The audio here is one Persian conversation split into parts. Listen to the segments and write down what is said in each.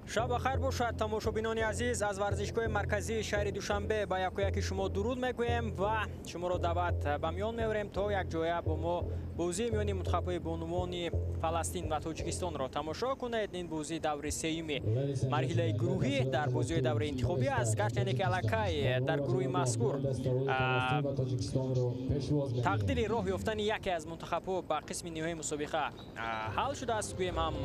шаб бахайр бошад тамошобинони азиз, аз варзишгоҳи марказии шаҳри Душанбе ба якояки шумо дуруд мегӯем ва шуморо даъват ба миён меорем то якҷоя бо мо бозии миёни мунтахабҳои бонувони Фаластин ва Тоҷикистонро тамошо кунед. Ин бозии даври сеюми марҳилаи гурӯҳӣ дар бозиҳои даври интихобӣ аст, гарчанде ки аллакай дар гурӯҳи мазкур тақдири роҳ ёфтани яке аз мунтахабҳо ба қисми ниҳоии мусобиқа ҳал шудааст. гӯем ҳам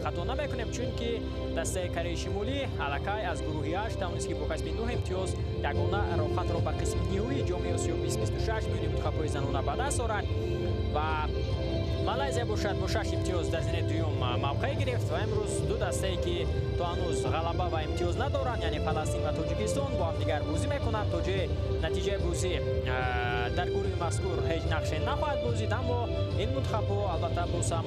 хато намекунем, чунки дастаи Кореяи Шимолӣ аллакай аз гурӯҳи 8 тавонист ки бо касби 9 имтиёз ягона роҳхатро ба қисми ниҳоии ҷомеи Осиё 2026 миёни мунтахабҳои занона ба даст орад ва Малайзия бошад бо 6 имтиёз дар зини дуюм мавқеъ гирифт ва имрӯз ду дастае ки то ҳанӯз ғалаба ва имтиёз надоранд, яъне Фаластин ва Тоҷикистон бо ҳамдигар бозӣ мекунанд. то ҷои натиҷаи бозӣ дар гурӯҳи мазкур ҳеҷ нақше нахоҳад бозид, аммо ин мунтахабҳо албатта боз ҳам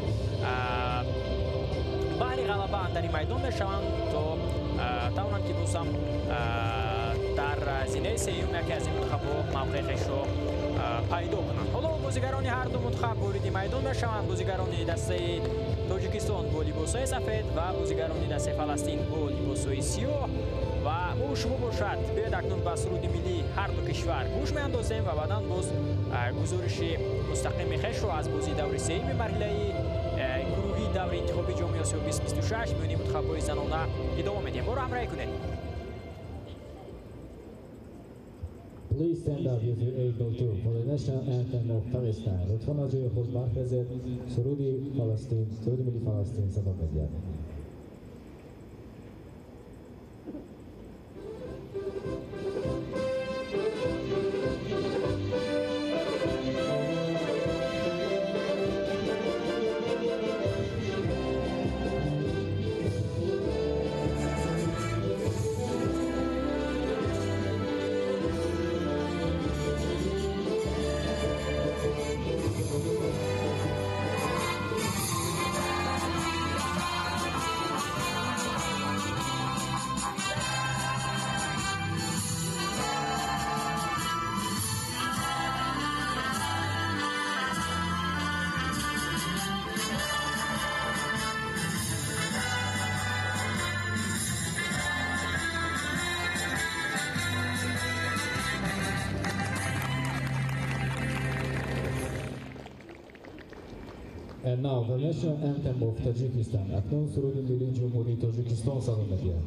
баҳри ғалаба андари майдон мешаванд то тавонанд ки боз ҳам дар зинаи сеюм яке аз ин мунтахабҳо мавқеъи хешро пайдо кунанд. ҳоло бозигарони ҳарду мунтахаб вориди майдон мешаванд. бозигарони дастаи Тоҷикистон бо либосҳои сафед ва бозигарони дастаи Фаластин бо либосҳои сиёҳ. ва мо шумо бошад биёед акнун ба суруди миллии ҳарду кишвар гӯш меандозем ва баъдан боз гузориши мустақими хешро аз бозии даври сеюми марҳилаи гурӯҳи даври интихоби ҷомеи Осиё 2026 миёни мунтахабҳои занона идома медиҳем. моро ҳамроҳӣ кунед. Please stand up if you're able to for the national anthem of Palestine. لطفاً از جای خود برخیزید. سرود فلسطین، سرود ملی فلسطین صدا بدید. And now the national anthem of Tajikistan. اکنون سرود ملی جمهوری تاجیکستان صدا می‌دهد.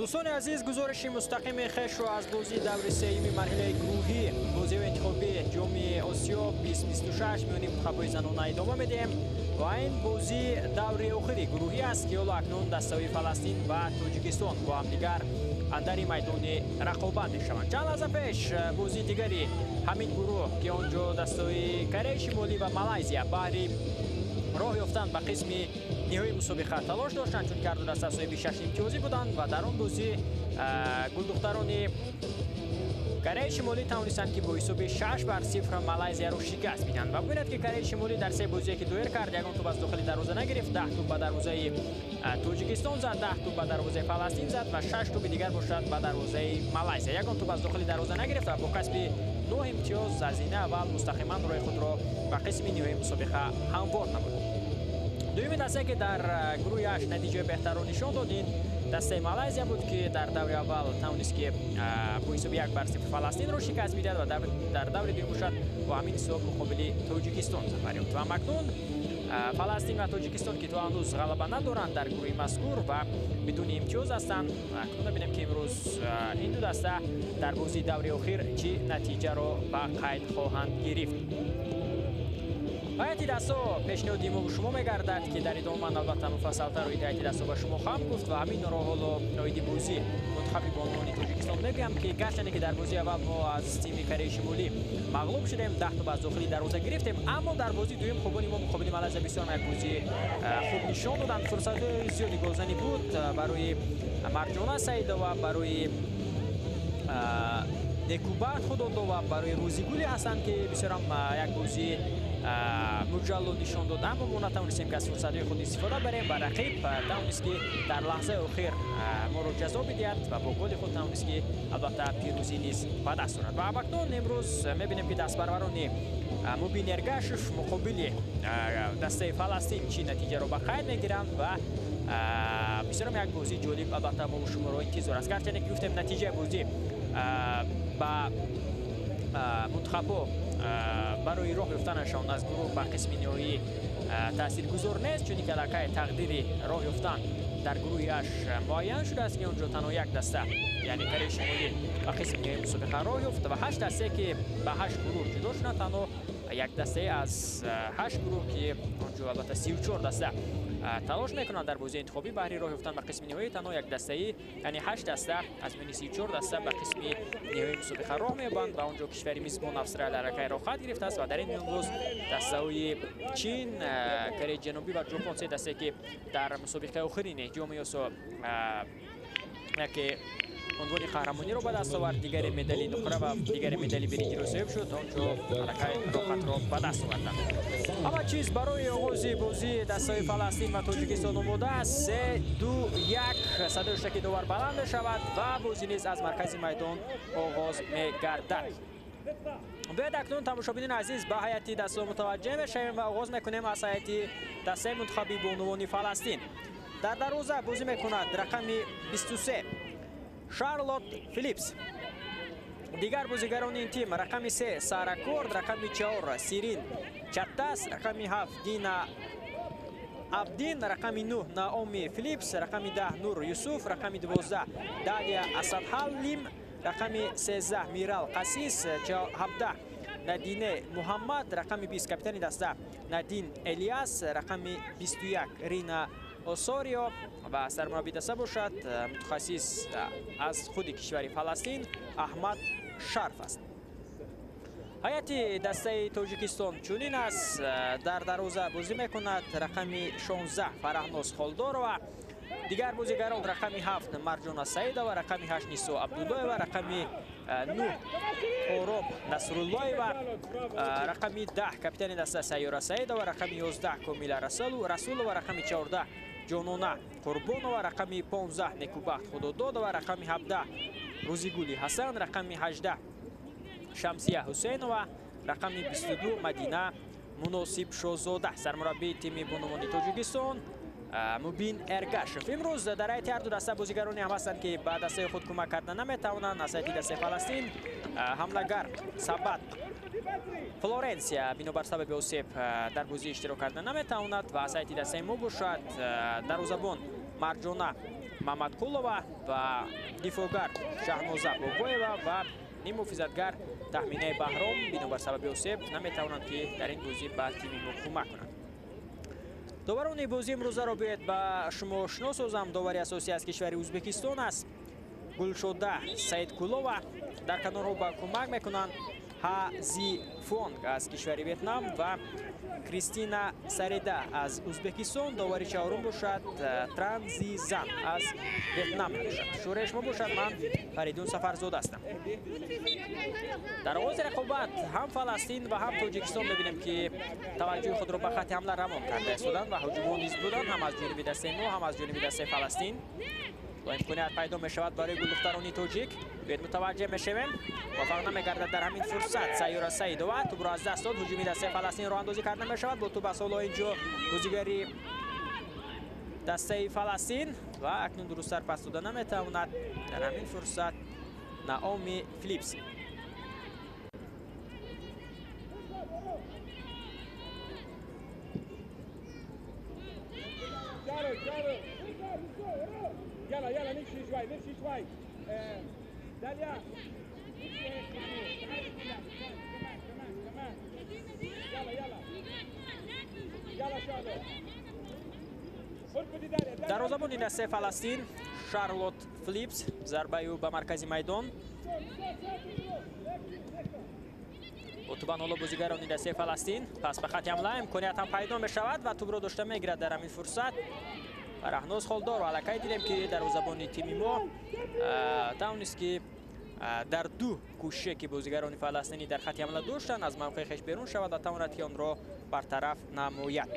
дӯстони азиз, гузориши мустақими хешро аз бозии даври сеюми марҳилаи гурӯҳӣ бозиҳои интихобӣ ҷомеи Осиё 2026 миёни мунтахабҳои занона идома медиҳем ва ин бозии даври охири гурӯҳӣ аст ки ҳоло акнун дастаҳои Фаластин ва Тоҷикистон бо ҳамдигар андари майдони рақобат мешаванд. чанд лаҳза пеш бозии дигари ҳамин гурӯҳ ки он ҷо дастаҳои Кореяи Шимолӣ ва Малайзия баҳри роҳ ёфтан ба қисми ниҳоии мусобиқа талош доштанд, чунки ҳарду даста соҳиби 6 имтиёзӣ буданд ва дар он бозӣ гулдухтарони Кореяи Шимолӣ тавонистанд ки бо ҳисоби 6-0 Малайзияро шикаст бидиҳанд ва бинед ки Кореяи Шимолӣ дар се бозие ки дуэр кард, ягон тӯб аз дохили дарвоза нагирифт, 10 тӯб ба дарвозаи Тоҷикистон зад, 10 тӯб ба дарвозаи Фаластин зад ва 6 тӯби дигар бошад ба дарвозаи Малайзия. Ягон тӯб аз дохили дарвоза нагирифт ва бо касби 9 имтиёз аз ини аввал мустақиман роҳи худро ба қисми ниҳоии мусобиқа ҳамвор намуд. дуюмин дастае ки дар гурӯҳи 8 натиҷаи беҳтарро нишон дод, ин дастаи Малайзия буд ки дар даври аввал тавонист ки бо ҳисоби 1-0 Фаластинро шикаст бидиҳад ва дар даври дуюм бошад бо ҳамин ҳисоб муқобили Тоҷикистон зафар ёфт. Ва макнун Фаластин ва Тоҷикистон ки то ҳанӯз ғалаба надоранд дар гурӯҳи мазкур ва бидуни имтиёз ҳастанд. Акнун мебинем ки имрӯз ин ду даста дар бозии даври охир чӣ натиҷаро ба қайд хоҳанд гирифт. ҳайати дастҳо пешниҳоди мо ба шумо мегардад ки дар идома ман албатта муфассалтар роҳи ҳайати дастҳо ба шумо хоҳам гуфт ва ҳаминро ҳоло оиди бозӣ мунтахаби бонуони Тоҷикистон мегӯям ки гарчанде ки дар бозии аввал мо аз тими Кореяи Шимолӣ мағлуб шудем, 10 тӯб аз дохили дарвоза гирифтем, аммо дар бозии дуюм хубони мо муқобили Малайзия бисёр як бозии хуб нишон доданд. Фурсатҳои зиёди голзанӣ буд барои Марҷона Саидова, барои Некубат Худодова, барои Рӯзигули Ҳасан ки бисёрам як бозии муҷалло нишон дод, аммо мо натавонистем ки аз фурсатҳои худ истифода барем ва рақиб тавонист ки дар лаҳзаи охир моро ҷазо бидиҳад ва бо голи худ тавонист ки албатта пирӯзӣ низ ба даст орад. Ва акнун имрӯз мебинем ки дастбарварони Мубин Эргашев муқобили дастаи Фаластин чӣ натиҷаро ба қайд мегиранд ва бисёрам як бозии ҷолиб албатта мо шуморо интизор аст. Гарчанде ки гуфтем натиҷаи бозӣ ба мунтахабҳо барои роҳ ёфтанашон аз гурӯҳ ба қисми ниҳоӣ таъсиргузор нест, чуни ки аллакай тақдири роҳ ёфтан дар гурӯҳи 8 муайян шудааст ки онҷо танҳо як даста, яъне Кореяи Шимолӣ ба қисми ниҳоии мусобиқа роҳ ёфт ва 8 дастае ки ба 8 гурӯҳ ҷудо шуданд, танҳо як дастае аз 8 гурӯҳ ки онҷо албатта 34 даста талош мекунанд дар бозии интихобӣ баҳри роҳ ёфтан ба қисми ниҳоӣ, танҳо як дастаи яъне 8 даста аз миёни 34 даста ба қисми ниҳоии мусобиқа роҳ меёбанд ва онҷо кишвари мизбон Австралия аллакай роҳ хоҳад гирифтааст ва дар ин миён боз дастаҳои Чин, Кореяи Ҷанубӣ ва Ҷопон се дастае ки дар мусобиқаи охирини ҷоми Осиё яке унвони қаҳрамониро ба даст овард, дигаре медали нуқра ва дигаре медали биринҷиро соҳиб шуд, онҷо аллакай роҳатро ба даст оварданд. ҳама чиз барои оғози бозии дастаҳои Фаластин ва Тоҷикистон омода аст. 3-2-1 садои штаки довар баланд мешавад ва бозӣ низ аз маркази майдон оғоз мегардад. бояд акнун тамошобинини азиз ба ҳайати дастаҳо мутаваҷҷеҳ мешавем ва оғоз мекунем аз ҳайати дастаи мунтахаби бонувони Фаластин. дар дарвоза бозӣ мекунад рақами 23 Шарлот Филипс. дигар бозигарони ин тим рақами 3 Сара Корд, рақами 4 Сирин Чаттас, рақами 7 Дина Абдин, рақами 9 Наоми Филипс, рақами 10 Нур Юсуф, рақами 12 Далия Асадхалим, рақами 13 Мирал Қасис, 17 Надине Муҳаммад, рақами 20 капитани даста Надин Элиас, рақами 21 Рина Осорио ва сармураббии даста бошад мутахассис аз худи кишвари Фаластин Аҳмад Шарф аст. ҳайати дастаи Тоҷикистон чунин аст. дар дарвоза бозӣ мекунад рақами 16 Фараҳноз Холдорова, дигар бозигарон рақами 7 Марҷона Саидова, рақами 8 Нисо Абдуллоева, рақами 9 Ором Насруллоева, рақами 10 капитани даста Сайёра Саидова, рақами 11 Комила Расулова, рақами 14 Ҷонона Қурбонова, рақами 15 Некубахт Худододова, рақами 17 Рӯзигули Ҳасан, рақами 18 Шамсия Ҳусейнова, рақами 22 Мадина Муносиб Шозода. сармураббии тими бонувони Тоҷикистон Мубин Эргашев. имрӯз дар ҳайати ҳарду даста бозигароне ҳам ҳастанд ки ба дастаи худ кӯмак карда наметавонанд. аз ҳайати дастаи Фаластин ҳамлагар Сабат Флоренсия бинобар сабаби осеб дар бозӣ иштирок карда наметавонад ва аз ҳайати дастаи мо бошад дарвозабон Марҷона Мамадқулова ва дифоъгар Шаҳноза Бобоева ва муҳофизатгар Таҳминаи Баҳром бинобар сабаби осеб наметавонанд ки дар ин бозӣ ба тими мо кӯмак кунанд. доварони бозии имрӯзаро биёед ба шумо ошно созам. довари асосӣ аз кишвари Ӯзбекистон аст. Гулшода Саидкулова дар канорҳо ба кӯмак мекунанд. ها زی فونگ از کشور ویتنام و کریستینا سریدا از ازبکستان. داوری چهارم باشد ترانزی زن از ویتنام باشد. شورش ما باشد. من فریدون سفرزاد هستم. در آغاز رقابت هم فلسطین و هم تاجیکستان ببینیم که توجه خود را به خط حمله روان کرده استودند و هجوم نیز بودند، هم از جانب دسته ما هم از جانب دسته فلسطین. با امکانیت پیدا می شود برای گل دختران تاجیک. باید متوجه میشویم. موفق نمیگردد در همین فرصت سیاره سیدوه توپ را از دست داد. هجومی دسته فلسطین راه اندازی کرده می شود با توپ از حالا اینجا بازیگری دسته فلسطین و اکنون درست‌تر پس داده نمیتواند در همین فرصت ناومی فلیپس. يلا يلا نمشي شوي نمشي شوي داليا كمان يلا يلا يلا شادو دروازه‌بان دسته فلسطین شارلوت فلیپس ضربه او به مرکز میدان. اتوبان حالا بازیگران دسته فلسطین پس به خط حمله امکانیت هم پیدا می شود و توپ را داشته میگیرد در همین فرصت. رهناز خالدار و علاقه دیدیم که دروازه‌بان تیم ما توانست که در دو کوشش که بازیگران فلسطینی در خط حمله داشتند از موقع خیش بیرون شود و تواند که آن را برطرف نماید.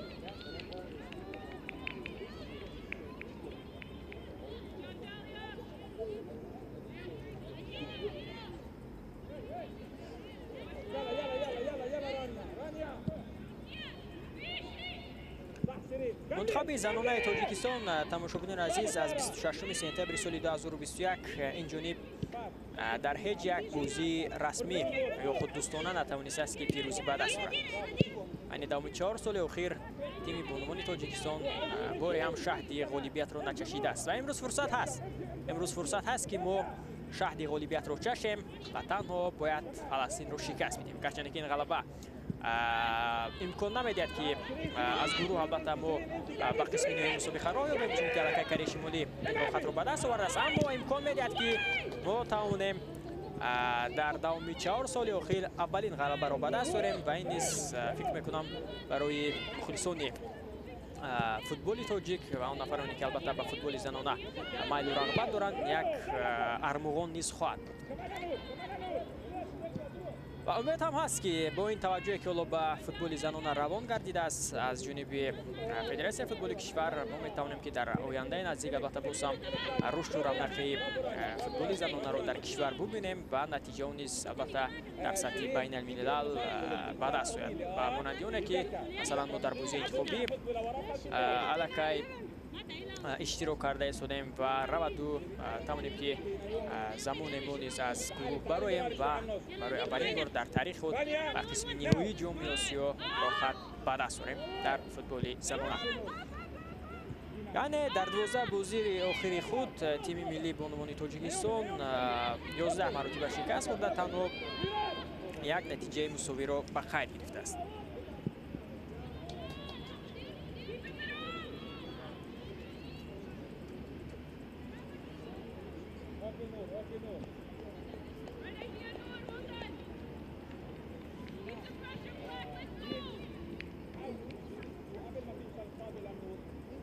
منتخب زنانه تاجیکستان تماشاگران عزیز از 26 سپتامبر سال 2021 این جانب در هیچ یک بازی رسمی یا خود دوستانه نتوانسته است که پیروزی به دست آورد. یعنی در 4 سال اخیر تیم بانوان تاجیکستان باری هم شاهد غالبیت را نچشیده است و امروز فرصت هست که ما شاهد غالبیت را چشیم و تنها باید فلسطین را شکست بدیم. گرچه که این غلبه امکان نمیدهد که از گروه البته ما به قسم نهایی مسابقه راه یابیم، چون که علاقه کره شمالی خط را به دست آورده است، اما امکان میدهد که ما توانیم در دوام 4 سال اخیر اولین غلبه را به دست آوریم و این نیز فکر میکنم برای مخلصان فوتبال تاجیک و آن نفرانی که البته به فوتبال زنانه میل و رغبت دارند یک ارمغان نیز خواهد بود. و امید هم هست که با این توجهی که به فوتبال زنانه روان گردیده است از جانب فدراسیون فوتبال کشور، ما میتوانیم که در آینده نزدیک البته باز هم رشد و رونق فوتبال زنانه را در کشور ببینیم و نتیجه اون نیز البته در سطح بین الملل به دست آید. و مانندی که مثلا ما در بازی انتخابی علاقه اشتراک کرده ایستادیم و رود توانیم که زمان ما نیز از گروه برایم و برای اولین بار در تاریخ خود به قسم نهایی جام آسیا را خط به دست آوریم در فوتبال زنانه. یعنی در 12 بازی آخری خود تیم ملی بانوان تاجیکستان 11 مرتبه شکست خورده، تنها یک نتیجه مساوی را به خیر گرفته است.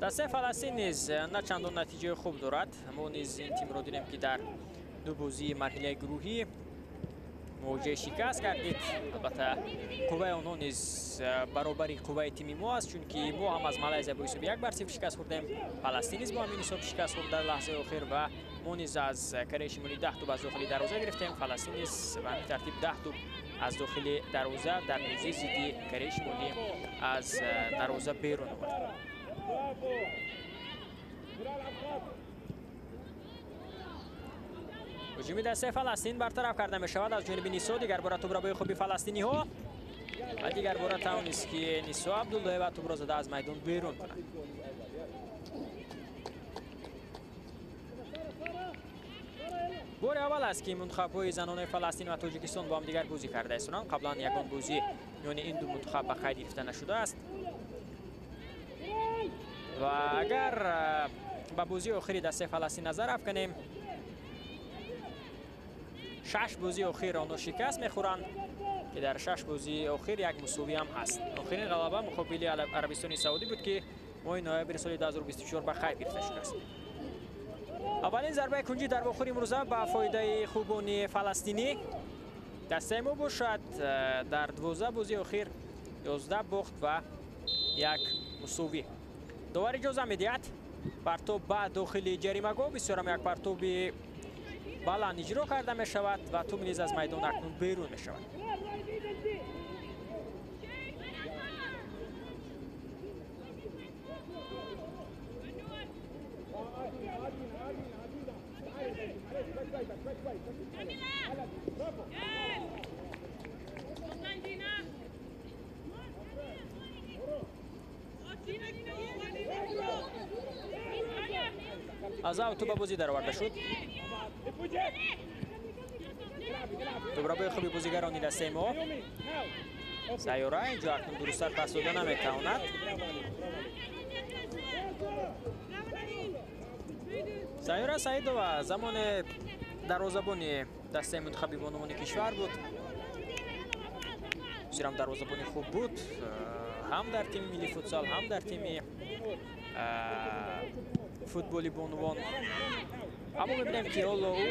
دسته فلسطین نیز نه چندان نتیجه خوب دارد. ما نیز این تیم را دیدیم که در دو بازی مرحله گروهی مواجه شکست کردید. البته قوه آنها نیز برابری قوه تیم ما است، چون که ما هم از مالزی با حساب 1-0 شکست خوردیم. فلسطین نیز با همین حساب شکست خورد در لحظه آخر و ما نیز از کره شمالی 10 توپ از داخل دروازه گرفتیم. فلسطین نیز به همین ترتیب 10 توپ از داخل دروازه در موزه ضدی کره شمالی از دروازه بیرون آورد. هجوم دسته فلسطین برطرف کرده می شود از جانب نیسا. دیگر بار توپ را به خوبی فلسطینی ها و دیگر بار توانست که نیسا عبدالله و توپ را زده از میدان بیرون کند. بار اول است که منتخب‌های زنانه فلسطین و تاجیکستان با هم دیگر بازی کرده استند. قبلا یگان بازی میان این دو منتخب به خیر گرفته نشده است و اگر به بازی آخری دسته فلسطین نظر افکنیم، 6 بازی اخیر آنها شکست میخورند که در 6 بازی اخیر یک مساوی هم هست. آخرین غلبه مقابل عربستان سعودی بود که ماه نوامبر سال 2024 به خیر گرفته شده است. اولین ضربه کنجی در باخور امروزه به فایده خوبان فلسطینی. دسته ما باشد در 12 بازی اخیر 11 باخت و یک مساوی. داور اجازه میدهد پرتاب به داخل جریمه‌گاه بسیار هم یک پرتاب بلند اجرا کرده می شود و توپ نیز از میدان اکنون بیرون می شود. از اوت به بازی در آورده شد. دوباره خوبی بازیگران دسته ما. سیاره اینجا اکنون درست‌تر پس دادن نمیتواند. سیاره سعید و زمان دروازه‌بان دسته منتخب بانوان کشور بود. بسیار هم دروازه‌بان خوب بود، هم در تیم ملی فوتسال هم در تیم فوتبالی بانوان. اما می‌بینیم که حالا او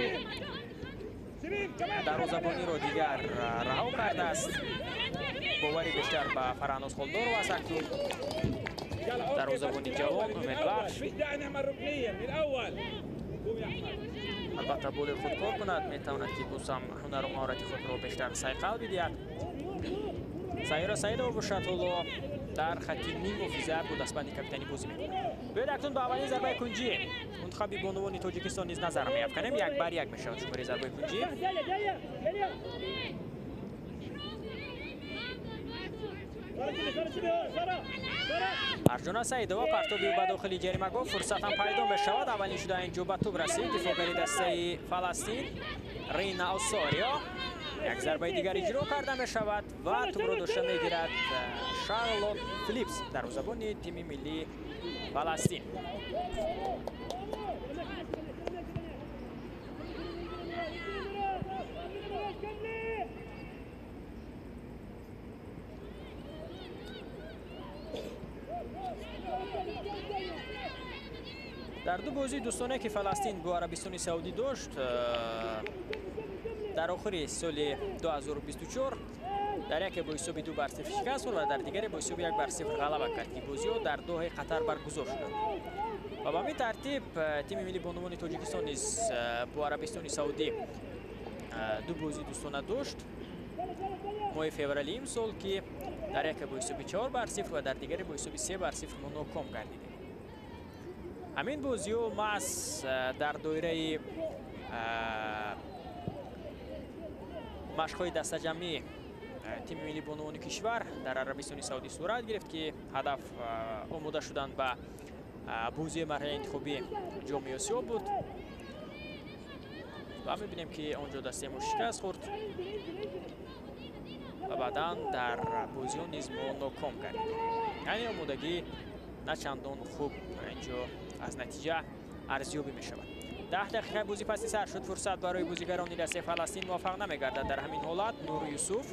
دروازه‌بانی را دیگر رها کرده است. باوری بیشتر به فرهناز خالدار و از اکنون دروازه‌بانی جوان امیدبخش البته بال خود کار کند، میتواند که باز هم هنر و مهارت خود را بیشتر صیقل بدهد. سیاره سعیدова باشد حالا در خط نیم حافظه با دستبندی کاپیتانی بازی می‌کند. باید اکنون به اولین ضربه کنجی منتخب بانوان تاجیکستان نیز نظر می‌افکنیم. 1-1 میشود شماره ضربه کنجی. ارجانا سعیدова پرتابی به داخل جریمه‌گاه فرصت هم پیدا می‌شود. اولین شده اینجا به توپ رسید دفاعگری دسته فلسطین رینا اوساریا. یک ضربه دیگر اجرا کرده می شود و توپ را داشته می گیرد شارلوت فلیپس دروازه‌بان تیم ملی فلسطین. در دو بازی دوستانه که فلسطین با عربستان سعودی داشت در آخر سال 2024 در یک با حساب 2-0 شکست و در دیگری با حساب 1-0 غلبه کرد که بازی ها در دوحه قطر برگزار شد. و به همین ترتیب تیم ملی بانوان تاجیکستان نیز با عربستان سعودی دو بازی دوستانه داشت ماه فوریه امسال که در یک با حساب 4-0 و در دیگری با حساب 3-0 ناکام گردیده. همین بازی ها محض در دایره مشق‌های دسته جمعی تیم ملی بانوان کشور در عربستان سعودی صورت گرفت که هدف آماده شدن به بازی مرحله انتخابی جام آسیا بود و می‌بینیم که آنجا دسته ما شکست خورد و بعداً در بازی ها نیز ما ناکام گردید. یعنی آمادگی نه چندان خوب اینجا از نتیجه ارزیابی می‌شود. 10 دقیقه بازی پس سر شد. فرصت برای بازیگران دسته فلسطین موفق نمی‌گردد. در همین حالت نور یوسف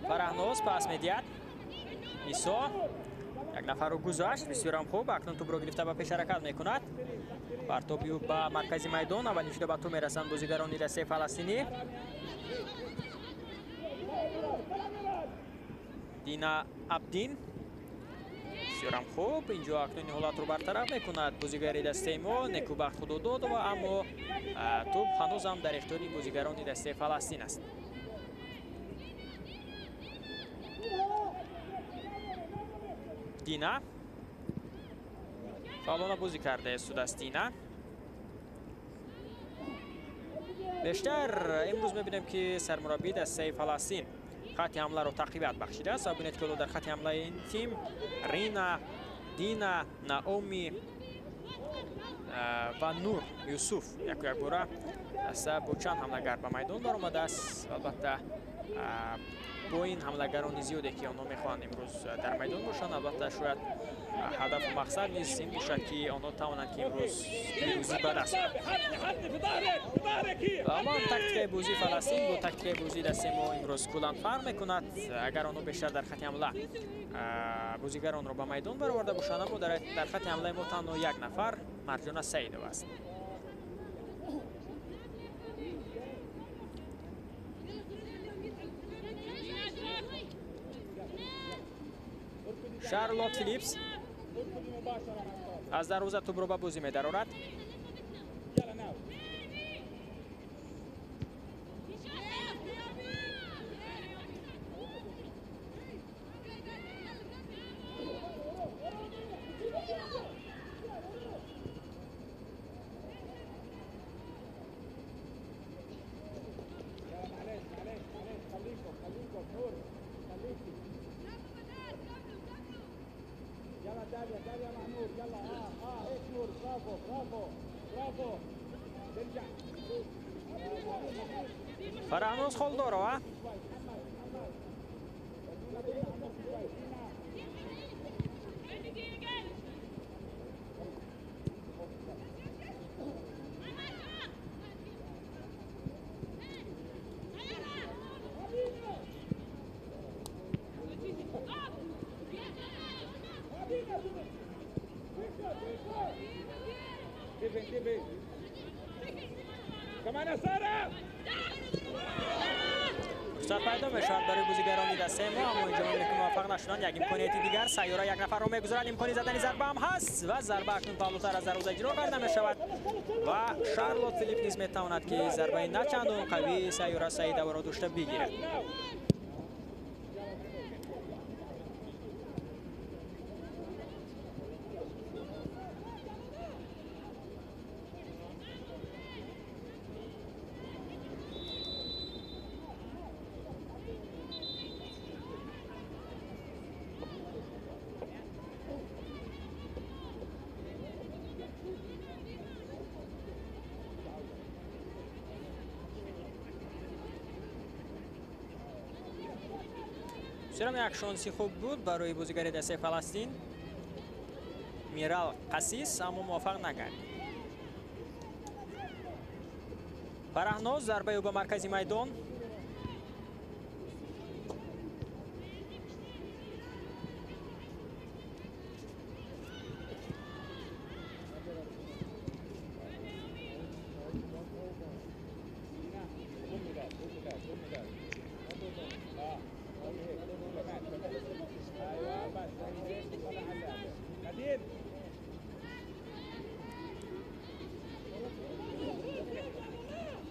فرهناز پس میدهد. ایسا یک نفر رو گذاشت بسیار هم خوب. اکنون توپ را گرفته به پیش حرکت میکند. پرتابی به مرکز میدان. اولین شده به توپ میرسند بازیگران دسته فلسطینی. دینا عبدین بسیار هم خوب. اینجا اکنون حالت رو برطرف میکند بازیگر دسته ما. نیکوبخت خود داد و اما توپ هنوز هم در اختیار بازیگران دسته فلسطین است. دینا فعالانه بازی کرده سودستینا. بیشتر امروز میبینیم که سرمربی دسته فلسطین خط حمله رو تقویت بخشیده است. ببینید که در خط حمله این تیم رینا، دینا، ناومی ва Нур Юсуф як бора даста бо чанд ҳамлагар ба майдон баромадааст. Албатта бо ин ҳамлагарони зиёде ки онҳо мехоҳанд имрӯз дар майдон бошанд, албатта шояд ҳадафу мақсад низ ин бошад ки онҳо тавонанд ки имрӯз пирӯзӣ ба даст ва амон тактикаи бозии Фаластин бо тактикаи бозии дастаи мо имрӯз кулан фарқ мекунад. Агар онҳо бештар дар хати ҳамла бозигаронро ба майдон бароварда бошанд, аммо дар хати ҳамлаи мо танҳо як нафар Марҷона Саидов аст. Шарлот Филипс аз дарвоза тӯбро ба бозӣ медарорад. داليا مع نور يلا هيك نور برافو برافو برافو ترجع Фараҳноз Холдорова фурсат пайдо мешавад барои бозигарони дастаи мо, аммо инҷо мебинем ки муваффақ нашуданд. Як имконияти дигар сайёра як нафарро мегузарад, имкони задани зарба ҳам ҳаст ва зарба акнун павлутар аз дарвоза иҷро карда мешавад ва Шарлот Филип низ метавонад ки зарбаи на чандон қавии сайёра Саидовро дошта бигирад. Сирам як шонси хуб буд барои бозигари дастаи Фаластин. Мирал Қасис аммо муваффақ нагардид. Фараҳноз зарбаи ӯ ба маркази майдон.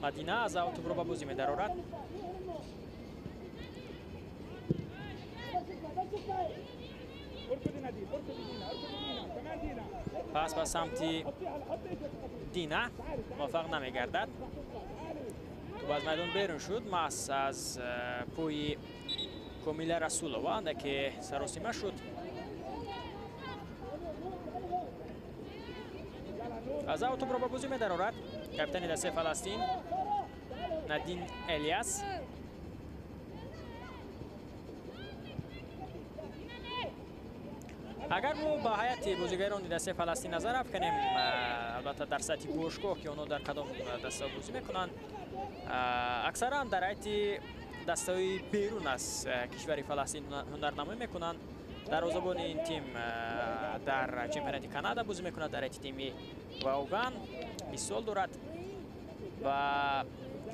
Мадина аз аутубро ба бозӣ медарорад. пас ба самти Дина муваффақ намегардад. тӯб аз майдон берун шуд. маҳз аз пӯи Комила Расулова андаке саросима шуд. аз аутубро ба бозӣ медарорад капитани дастаи Фаластин Надин Элияс. агар мо ба ҳайати бозигарони дастаи Фаластин назар афканем, албатта дар сатҳи бошгоҳ ки онҳо дар кадом даста бозӣ мекунанд, аксаран дар ҳайати дастаҳои берун аз кишвари Фаластин ҳунарнамоӣ мекунанд. дарвозабони ин тим дар чемпионати Канада бозӣ мекунад, дар ҳайати тими Ваоган 20 сол дорад ва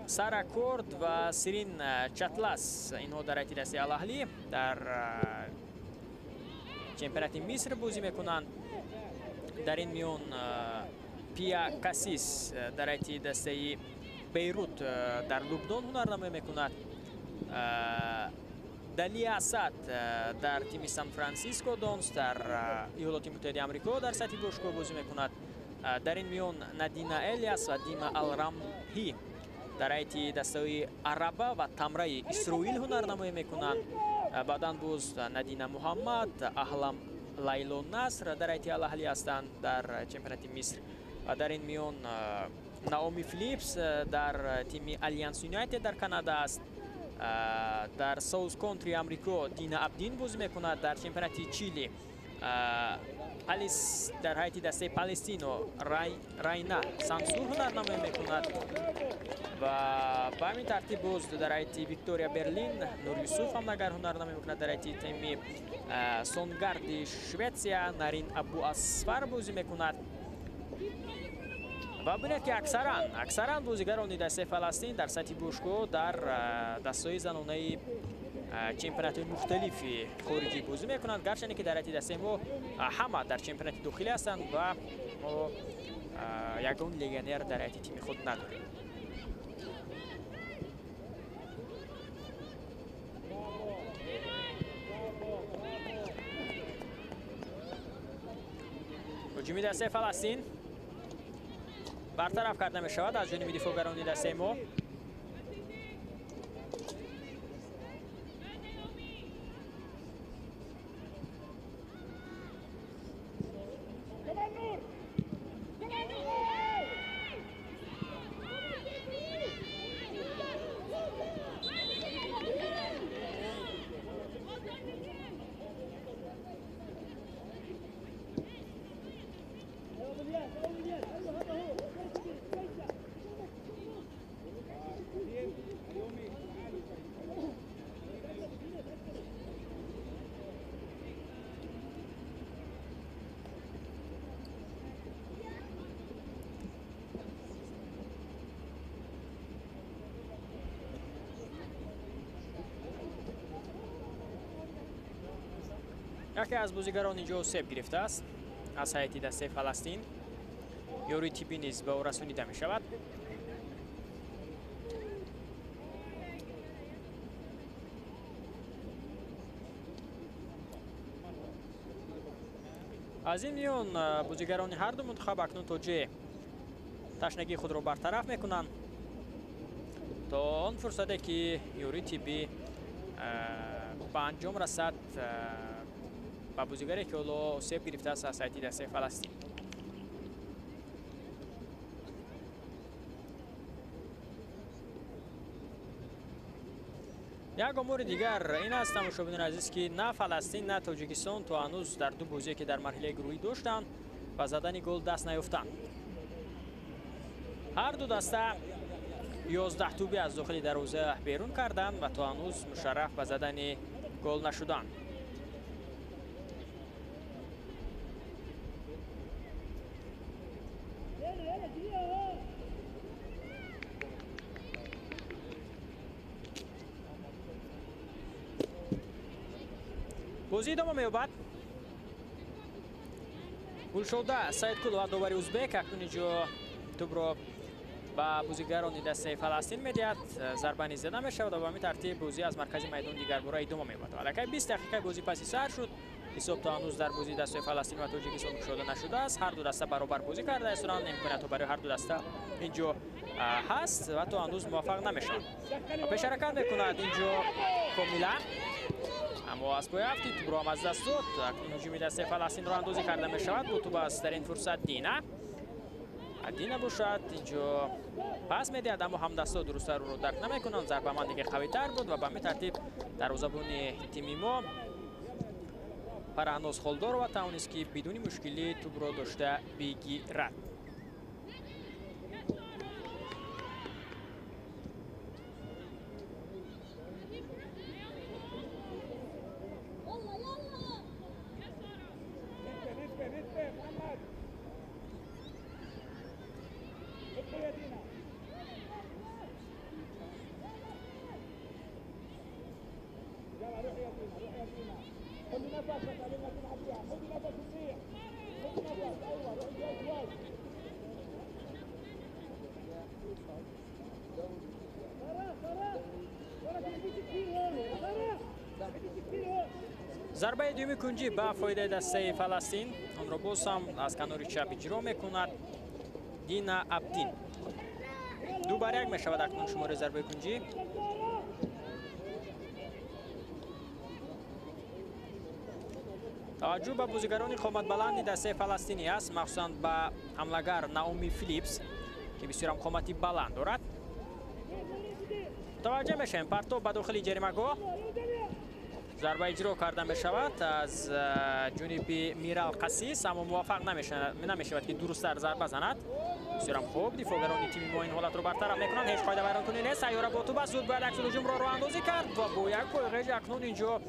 Сара Корд ва Сирин Чатлас инҳо дар ҳайати дастаи Ал-Аҳлӣ дар чемпионати Миср бозӣ мекунанд. дар ин миён Пия Касис дар ҳайати дастаи Бейрут дар Лубнон ҳунарнамоӣ мекунад. Далия Асад дар тими Сан-Франсиско Донс дар Иёлоти Муттаҳидаи Амрико дар сатҳи бошгоҳ бозӣ мекунад. дар ин миён Надина Элияс ва Дима Алрамҳӣ дар ҳайати дастаҳои Араба ва Тамраи Исроил ҳунарнамоӣ мекунанд. баъдан боз Надина Муҳаммад, Аҳлам Лайло Наср дар ҳайати Ал-Аҳлӣ ҳастанд дар чемпионати Миср. و در این میون ناومی فلیپس در تیم الیانس یونایتد در کانادا است. در ساوث کانتری امریکا دینا ابدین بازی میکند. در چمپیونات چیلی الیس در هیئت دسته پالستینو راینا سانسور هنرنمایی میکند و به همین ترتیب باز در هیئت ویکتوریا برلین نور یوسف هم نگر هنرنمایی میکند. در هیئت تیم سونگارد شویتسیا نارین ابو اسفر بازی میکند و ببینید که اکثرا بازیگران دسته فلسطین در سطح باشگاه در دسته‌های زنانه چمپیونات مختلفی خارجی بازی میکنند، گرچه که در هیئت دسته ما همه در چمپیونات داخلی هستند و ما یگان لگنر در هیئت تیم خود نداریم. هجوم دسته فلسطین برطرف کرده می شود از جانب دفاعگران دسته ما. یکی از بازیگران اینجا سیو گرفته است از هیئت دسته فلسطین. یوری تیپی نیز به او رسانیده می شود. از این میون بازیگران هر دو منتخب اکنون توجه تشنگی خود را برطرف میکنند تا آن فرصته که یوری تیپی به انجام رسد با بازیگری که حالا سیو گرفته است از هیئت دسته فلسطین. یک امور دیگر این است تماشاگران عزیز که نه فلسطین نه تاجیکستان تا هنوز در دو بازی که در مرحله گروهی داشتند و زدن گل دست نیافتند. هر دو دسته 11 توپی از داخل دروازه بیرون کردند و تا هنوز مشرف به زدن گل نشدند. بازی ادامه می‌یابد. گل شده سعید کل و داوری ازبک اکنون اینجا توپ را به بازیگران دسته فلسطین می‌دهد. ضربه نیز زده می‌شود و به همین ترتیب بازی از مرکز میدان دیگر برای ادامه می‌یابد. حالا 20 دقیقه بازی پس سر شد. حساب تا هنوز در بازی دسته فلسطین و تاجیکستان گشوده نشده است. هر دو دسته برابر بازی کرده است. امکانات برای هر دو دسته اینجا هست و تا هنوز موفق نمی‌شوند. پیش حرکت می‌کند اینجا کاملا، اما از پای هفتی توپ را از دست داد. اکنون هجوم دسته فلسطین را اندازی کرده می شود. با توپ است در این فرصت دینا باشد اینجا پس میدهد، اما هم دستا درست رو درک نمی کنند. ضربه من دیگه قوی تر بود و به همین ترتیب دروازه‌بان تیم ما پرهناز خالدار و توانست که بدون مشکلی توپ را داشته بگیرد. ضربه دومی کنجی به فایده دسته فلسطین. آن را باز هم از کنار چپ اجرا میکند دینا ابدین. 2-1 میشود اکنون شماره ضربه کنجی. توجه به بازیگران قامت بلند دسته فلسطینی است، مخصوصاً به حمله‌گر نائومی فیلیپس که بسیار قامتی بلند دارد. توجه میشیم پرتاب به داخل جریمه‌گاه. ضربه اجرا کرده می شود از جانب میرال قسیس، اما موفق نمی شود که درست ضربه زند. بسیار خوب دفاعگران تیم ما این حالت رو برطرف میکنند. هیچ قاعده ویران کنی نیست. سیاره با تو بس زود باید عکس الهجوم را راه اندازی کرد و با یک پایغیج اکنون اینجا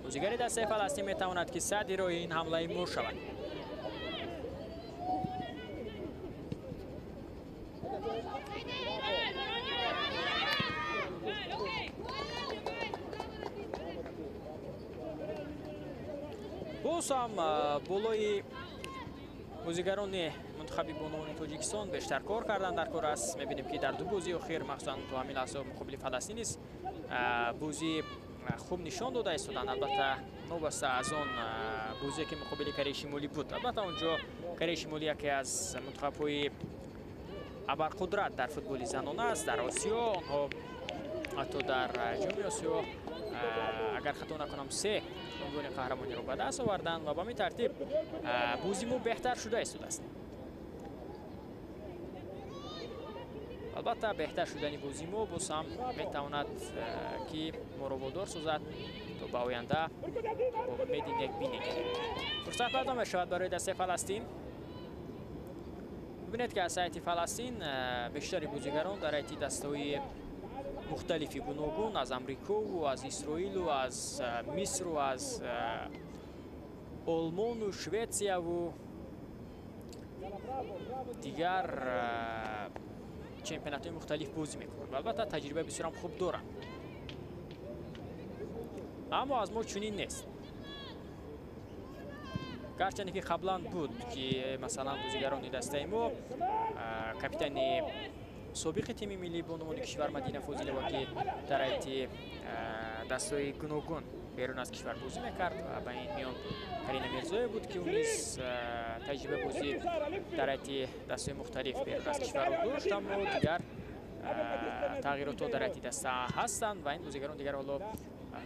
بازیگر دسته فلسطین میتواند که صدر روی این حمله مو شود. هم بالای بازیگران منتخب بانوان تاجیکستان بیشتر کار کردن در کار است. میبینیم که در دو بازی اخیر مخصوصا تو همین لحظه مقابل فلسطین است بازی خوب نشان داده ایستادن. البته نوبسته از آن بازی که مقابل کره شمالی بود. البته اونجا کره شمالی یکی از منتخب‌های ابرقدرت در فوتبال زنانه است در آسیا. آنها حتی در جام آسیا اگر خطا نکنم 3 عنوان قهرمانی رو به دست آوردن و به این ترتیب بازیمو بهتر شده است. البته بهتر شدن بازیمو باز هم میتواند که ما رو وادار سازد تا به آینده با امید یک بینی فرصت پیدا میشود برای دسته فلسطین. ببینید که از سایت فلسطین بیشتر بازیگران در ایتی دسته‌های مختلفی گوناگون از امریکا و از اسرائیل و از مصر و از آلمان و شویتسیا و دیگر چمپیونات‌های مختلف بازی میکنند. البته تجربه بسیار خوب دارند، اما از ما چنین نیست. گرچه که قبلا بود که مثلا بازیگران دسته ما کاپیتان سابق تیم ملی بانوان کشور مدینه فاضلی و که در ایتی دستای گوناگون بیرون از کشور بازی میکرد و به این میان کرینا میرزایی بود که اون نیز تجربه بازی در ایتی دستای مختلف بیرون از کشور رو داشت. اما دیگر تغییرات در ایتی دسته هستند و این بازیگران دیگر حالا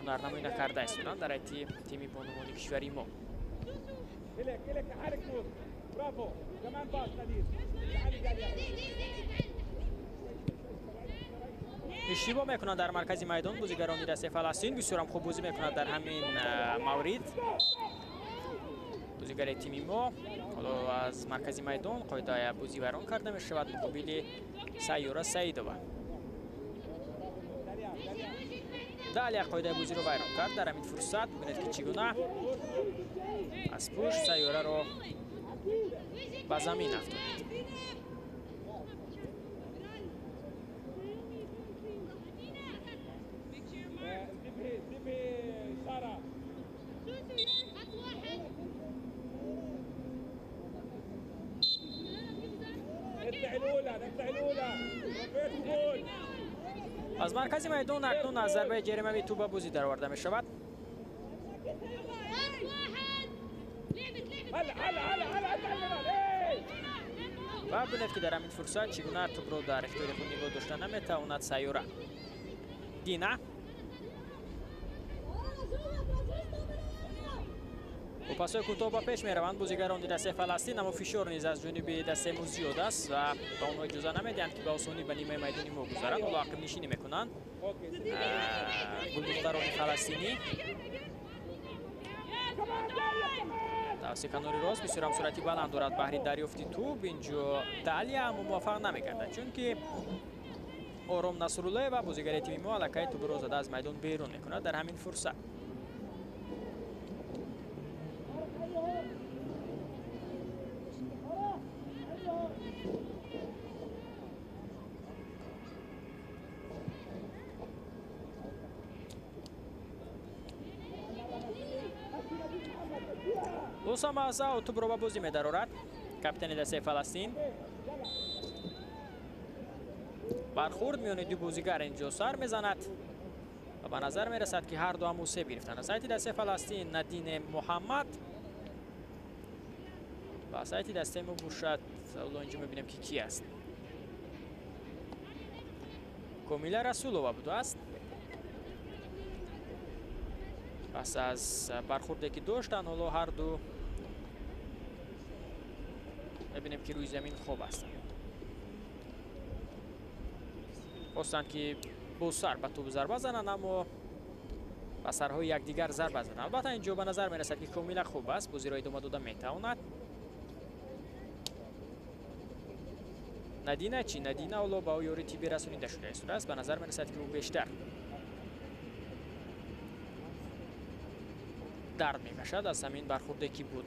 هنرنمایی نکرده ایستادند در ایتی تیم بانوان کشوری ما. اشتباه میکنند در مرکز میدان بازیگران دسته فلسطین. بسیار هم خوب بازی میکنند در همین مورد. بازیگر تیم ما حالا از مرکز میدان قاعده بازی ویران کرده می شود مقابل سیاره سعیدوه. دالیا قاعده بازی رو ویران کرد در همین فرصت. ببینید که چگونه از پشت سیاره رو به زمین افتاد. از مرکز میدان اکنون از ضربه جریمه توپ بازی درآورده می شود. و ببینید که در همین فرصت چگونه توپ رو در اختیار خود نگاه داشته نمیتواند سیاره. دینا و پاسای کوتاه با پیش میروند بازیگران دسته فلسطین، اما فشار نیز از جانب دسته ما زیاد است و به آنها اجازه نمیدهند که به آسانی به نیمه میدانی ما گذارند. حالا عقب نشینی میکنند گلدختران فلسطینی. توسط کناری راست بسیار هم سرعتی بلند دارد بهر دریافت توپ. اینجا دالیا اما موفق نمیگردد چون که آرام نصرالله و بازیگر تیم ما الکی توپ را زده از میدان بیرون میکند در همین فرصت. اوسام ازا توپ را به بازی می‌دارد کاپیتان دسته فلسطین. برخورد میان دو بازیگر اینجا سر میزند و به نظر میرسد که هر دو هم موسیقی گرفتند. از سایت دسته فلسطین ندین محمد و از سایت دسته ما باشد حالا اینجا میبینیم که کی است. کامیلا رسولووا بوده است. پس از برخوردی که داشتن حالا هر دو ببینیم که روی زمین خوب هستن. خواستند که با سر به توپ ضربه زنن اما با سرهای یکدیگر ضربه زدن. البته اینجا به نظر میرسد که کاملا خوب است، بازی را ادامه داده میتواند. ندینه چی؟ ندینه حالا با یاری تیبی رسونیده شده است. به نظر میرسد که او بیشتر درد میکشد از همین برخورده که بود.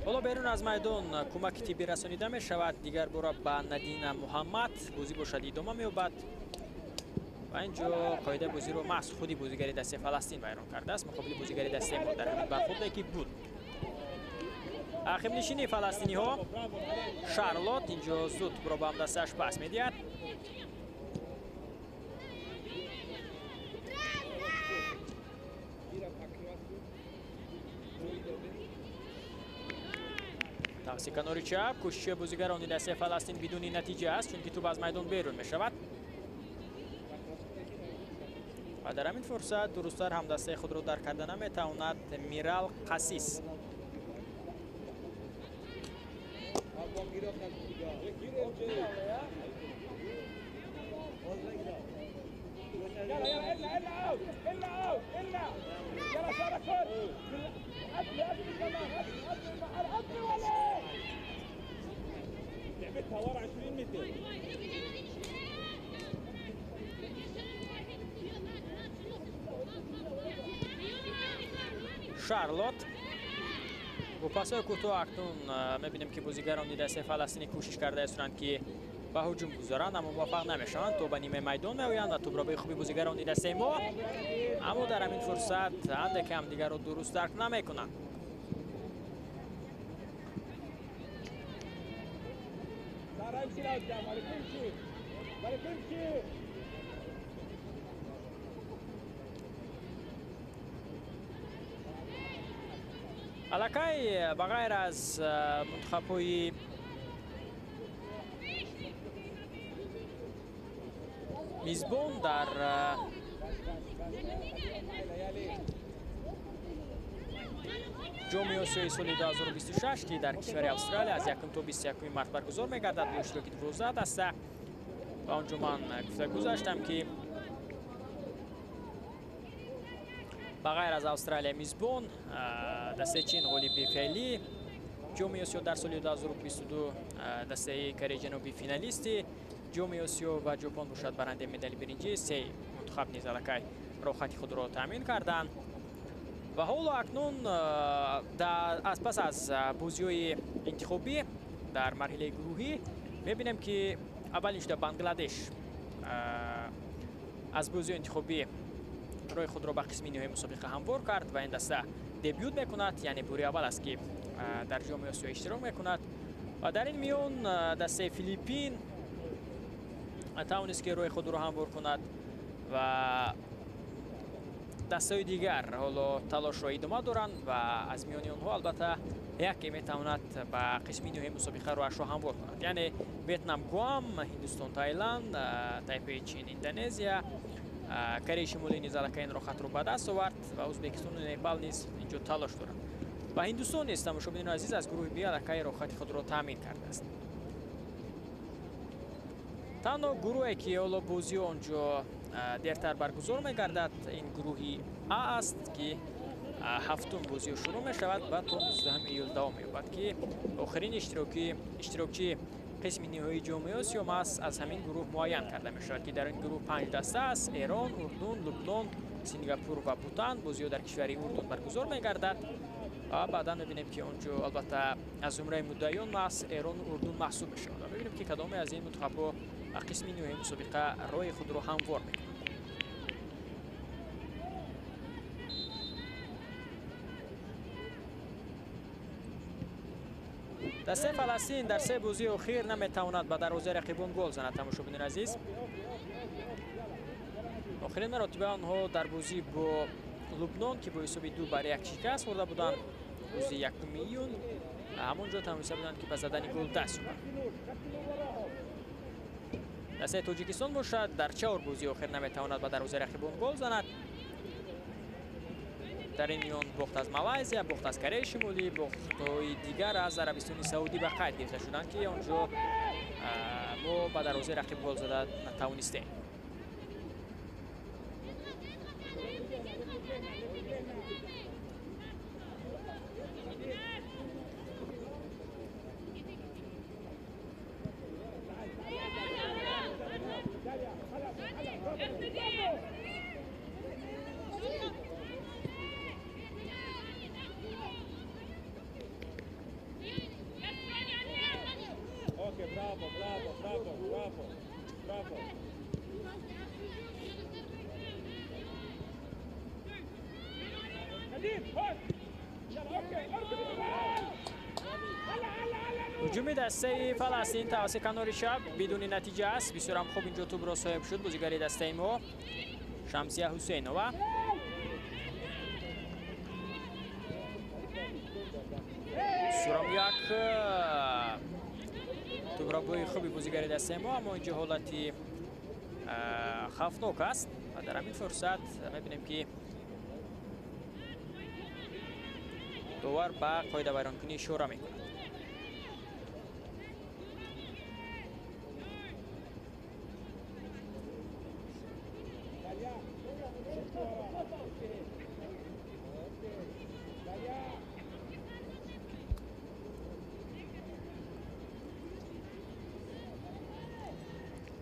حالا بیرون از میدان کمک تیبی رسانیده می شود. دیگر بار به ندینه محمد بازی باشد ادامه می‌یابد و اینجا قاعده بازی رو محض خودی بازیگری دسته فلسطین بیان کرده است مقابل بازیگری دسته ما در همین برخوردی که بود. عقب نشینی فلسطینی ها شارلوت اینجا زود برو به هم دستش پاس میدهد. توسط کنار چپ کوشش بازیگران دسته فلسطین بدون نتیجه است چون که توپ از میدان بیرون می شود و در همین فرصت درستتر هم دسته خود را در کردن نمیتواند میرال قسیس. شارلوت با پاس‌های کوتاه اکنون می‌بینیم که بازیگران دسته فلسطینی کوشش کرده هستند که به هجوم گذارند اما موفق نمیشوند. تو به نیمه میدان میآیند و توپ را به خوبی بازیگران دسته ما اما در همین فرصت اندک هم دیگر را درست درک نمی‌کنند. الکی بغیر از منتخب‌های میزبان در جام آسیایی سال 2026 که در کشور استرالیا از 1 تا 21 مارس برگزار می‌گردد با اشتراک 12 دسته و آنجا من گفته گذاشتم که بغیر از استرالیا میزبان دسته چین غالب فعلی جام آسیا در سال 2022 دسته کره جنوبی فینالیستی جام آسیا و ژاپن باشد برنده مدال برنجی. سه منتخب نیز الکی راحتی خود را تامین کردند و حالا اکنون از پس از بازی‌های انتخابی در مرحله گروهی می‌بینیم که اولش در بنگلادش از بازی انتخابی روی خود را به قسم نهایی مسابقه هموار کرد و این دسته دبیوت میکند، یعنی باری اول است که در جام آسیا اشتراک میکند و در این میان دسته فیلیپین توانست که روی خود را هموار کند و دسته دیگر حالا تلاش را ادامه دارند و از میان آنها البته یکی میتواند به قسم نهایی مسابقه رویش را هموار کند، یعنی ویتنام گوام، هندوستان تایلند، تایپی چین اندونزیا، کره شمالی نیز الکی این را خط را به دست آورد و ازبکستان و نیپال نیز اینجا تلاش دارند و هندوستان نیز تماشابینان عزیز از گروه بی الکی را خط خود را تامین کرده است. تنها گروهی که حالا بازی آنجا دیرتر برگزار می‌گردد این گروهی A است که هفتم بازی شروع می شود و تا 19 ایول دوام می‌یابد که آخرین اشتراکچی قسم نهایی جام آسیا از همین گروه معین کرده می شود که در این گروه 5 دسته است: ایران، اردن، لبنان، سینگاپور و بوتان. بازی در کشور اردن برگزار می‌گردد و بعدا می‌بینیم که اونجا البته از زمره مدعیان ایران و اردن محسوب می شود. می‌بینیم که کدام از این منتخب‌ها قسم نهایی مسابقه روی خود را هموار می‌کنند. دسته فلسطین در 3 بازی اخیر نمیتواند به دروازه رقیبان گل زند. تماشاچیان عزیز، آخرین مراتب آنها در بازی با لبنان که با حساب 2-1 شکست خورده بودند. روز 1 ایون همونجا توانسته بودند که به زدن گل دست یابند. دسته تاجیکستان باشد در 4 بازی اخیر نمیتواند به دروازه رقیبان گل زند. در این میان باخت از مالایزیا، باخت از کره شمالی، باخت‌های دیگر از عربستان سعودی به قید گرفته شدند که آنجا ما به دروازه رقیب گل زدن نتوانستیم. هجوم دسته فلسطین توسط کنار چپ بدون نتیجه است. بسیار هم خوب اینجا توپ را صاحب شد بازیگر دسته ما شمسیه حسینова. بسیار هم یک توپ را بوی خوبی بازیگر دسته ما، اما اینجا حالتی خوفناک است و در همین فرصت میبینیم که داور به قاعده ویرانکنی اشاره میکند.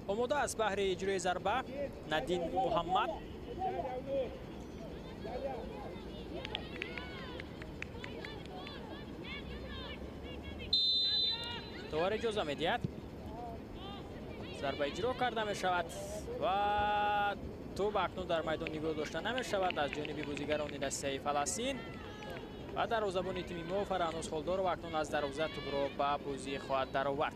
آماده است بهر اجرای ضربه ندین محمد. داور اجازه میدهد ضربه اجرا کرده می شود و توپ اکنون در میدان نگاه داشته نمی شود از جانب بازیگران دسته فلسطین و دروازه‌بان تیم ما فرانوس خالدار و اکنون از دروازه توپ را به بازی خواهد درآورد.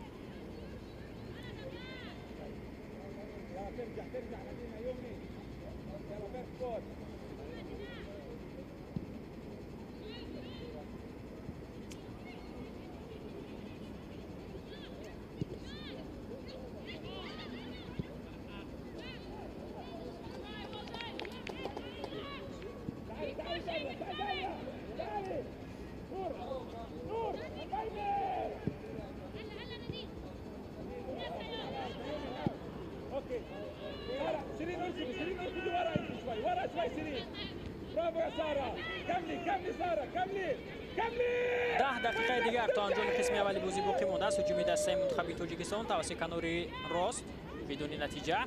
دقیقه دیگر تا انجام قسم اولی بازی باقی مانده است. هجوم دسته منتخب تاجیکستان توسط کنار راست بدون نتیجه.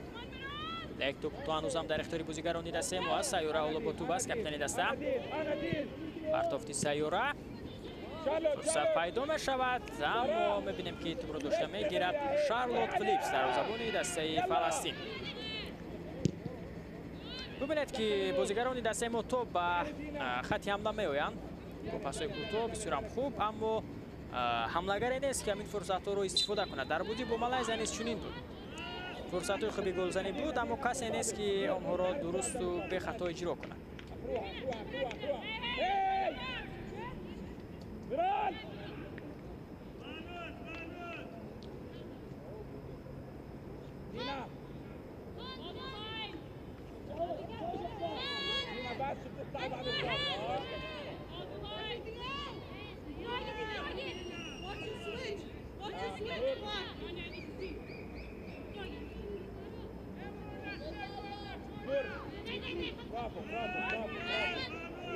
یک توپ تو هنوز هم در اختیار بازیگران دسته ما است. سیاره حالا با توپ است. کاپیتان دسته پرتافت سیاره فرصت پیدا می شود، اما میبینیم که توپ را داشته میگیرد شارلوت فلیپس دروازه‌بان دسته فلسطین. ببینید که بازیگران دسته ما توپ به خط حمله میآیند با پاس‌های کوتاه بسیار هم خوب، اما حمله‌گری نیست که همین فرصت‌ها رو استفاده کند. در بازی با مالایزیا نیز چنین بود، فرصت‌های خوبی گلزنی بود اما کسی نیست که آنها را درست و به خطا اجرا کند.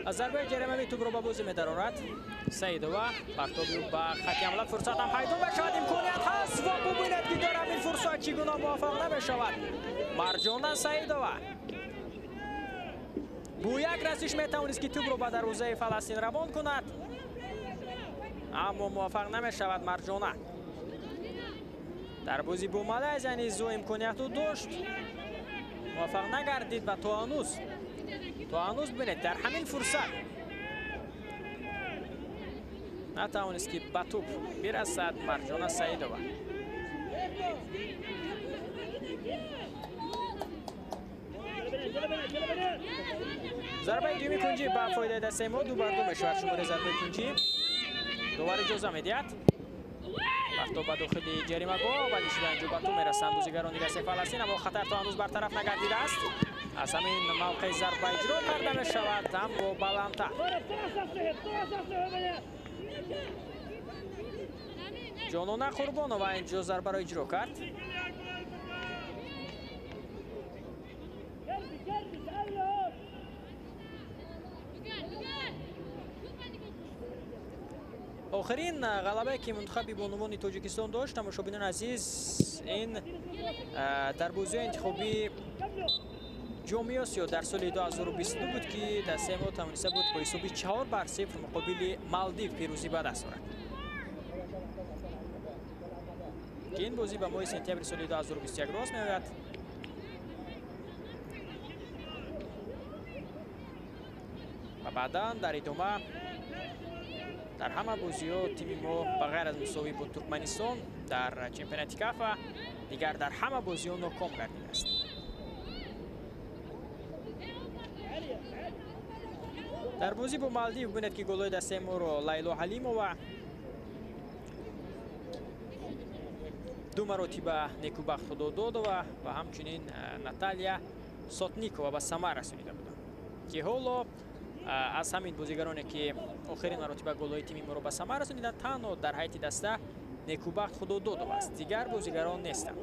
از ضربه جریمه توپ را به بازی می‌دراند سعیدова. پرتابی به خط حمله فرصت هم پیدا می‌شود، امکانیت هست و ببینید که در همین فرصت چگونه موفق نمی‌شود مرجان سعیدова. با یک رسش می‌توانست که توپ را به دروازه فلسطین روان کند اما موفق نمی‌شود مرجانه. در بازی با مالایزیا نیز امکانیت رو داشت موفق نگردید و تا هنوز ببینید در همین فرصت نتوانست که به توپ برسد مرجان سعیدова. ضربه دومی کنجی با فایده دسته ما 2 بر 2 میشود. شماره ضربه کنجی دوباره اجازه میدهد. تو به داخل جریمه گاه ولی شده اینجا به تو میرسند بازیگران دسته فلسطین، اما خطر تا هنوز برطرف نگردیده است. از همین موقع ضربه اجرا کرده می شود هم با بلندتر. جانونا قربانова اینجا ضربه را اجرا کرد. آخرین غلبه که منتخب بانوان تاجیکستان داشت، تماشابینان عزیز، این در بازی انتخابی جام آسیا در سال 2022 بود که دسته ما توانسته بود با حسابی 4 بر 0 مقابل مالدیو پیروزی به دست آورد. که این بازی به ماه سپتامبر سال 2021 راست می‌آید. و بعدا در ادامه در همه بازی‌ها تیم ما بغیر از مساوی با ترکمنستان در چمپیونات کاف دیگر در همه بازی‌ها ناکام گردیده است. در بازی با مالدیو ببینید که گل‌های دسته ما را لیلا حلیمова 2 مرتبه نیکوبخت خدا دادova و همچنین ناتالیا ساتنیکova به ثمر رسانیده بودند که حالا از همین بازیگرانی که آخرین مرتبه گل‌های تیم ما را به ثمر رسانیدند تنها در حیات دسته نیکوبخت خدا دادova است، دیگر بازیگران نیستند.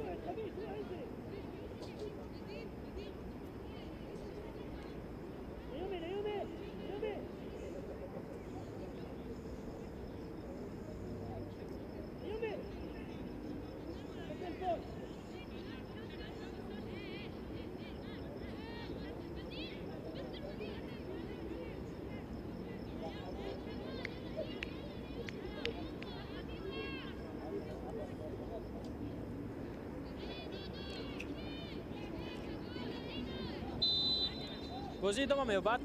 بازی ادامه می‌یابد.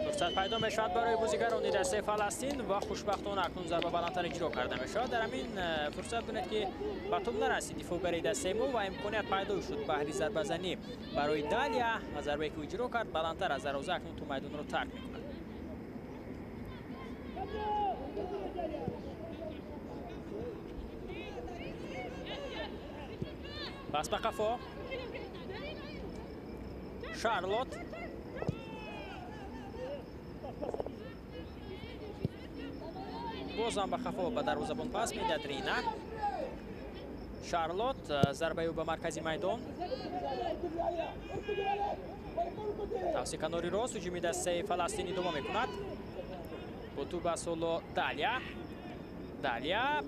فرصت پیدا می‌شود برای بازیگران دسته فلسطین و خوشبختانه اکنون ضربه بلندتر اجرا کرده می‌شود. در همین فرصت ببینید که به توپ نرسید دفاعگری دسته ما و امکانیت پیدا شد بهر ضربه زنی برای دالیا و ضربه‌ای که اجرا کرد بلندتر از دروازه اکنون تو میدان را ترک می‌کند. پس به قفا شارلوت بازم به قفا به دروازه‌بان پاس میدهد رینا. شارلوت ضربه او به مرکزی میدان توسط کناری راست هجوم دسته فلسطین ادامه میکند. با توپ به سمت دالیا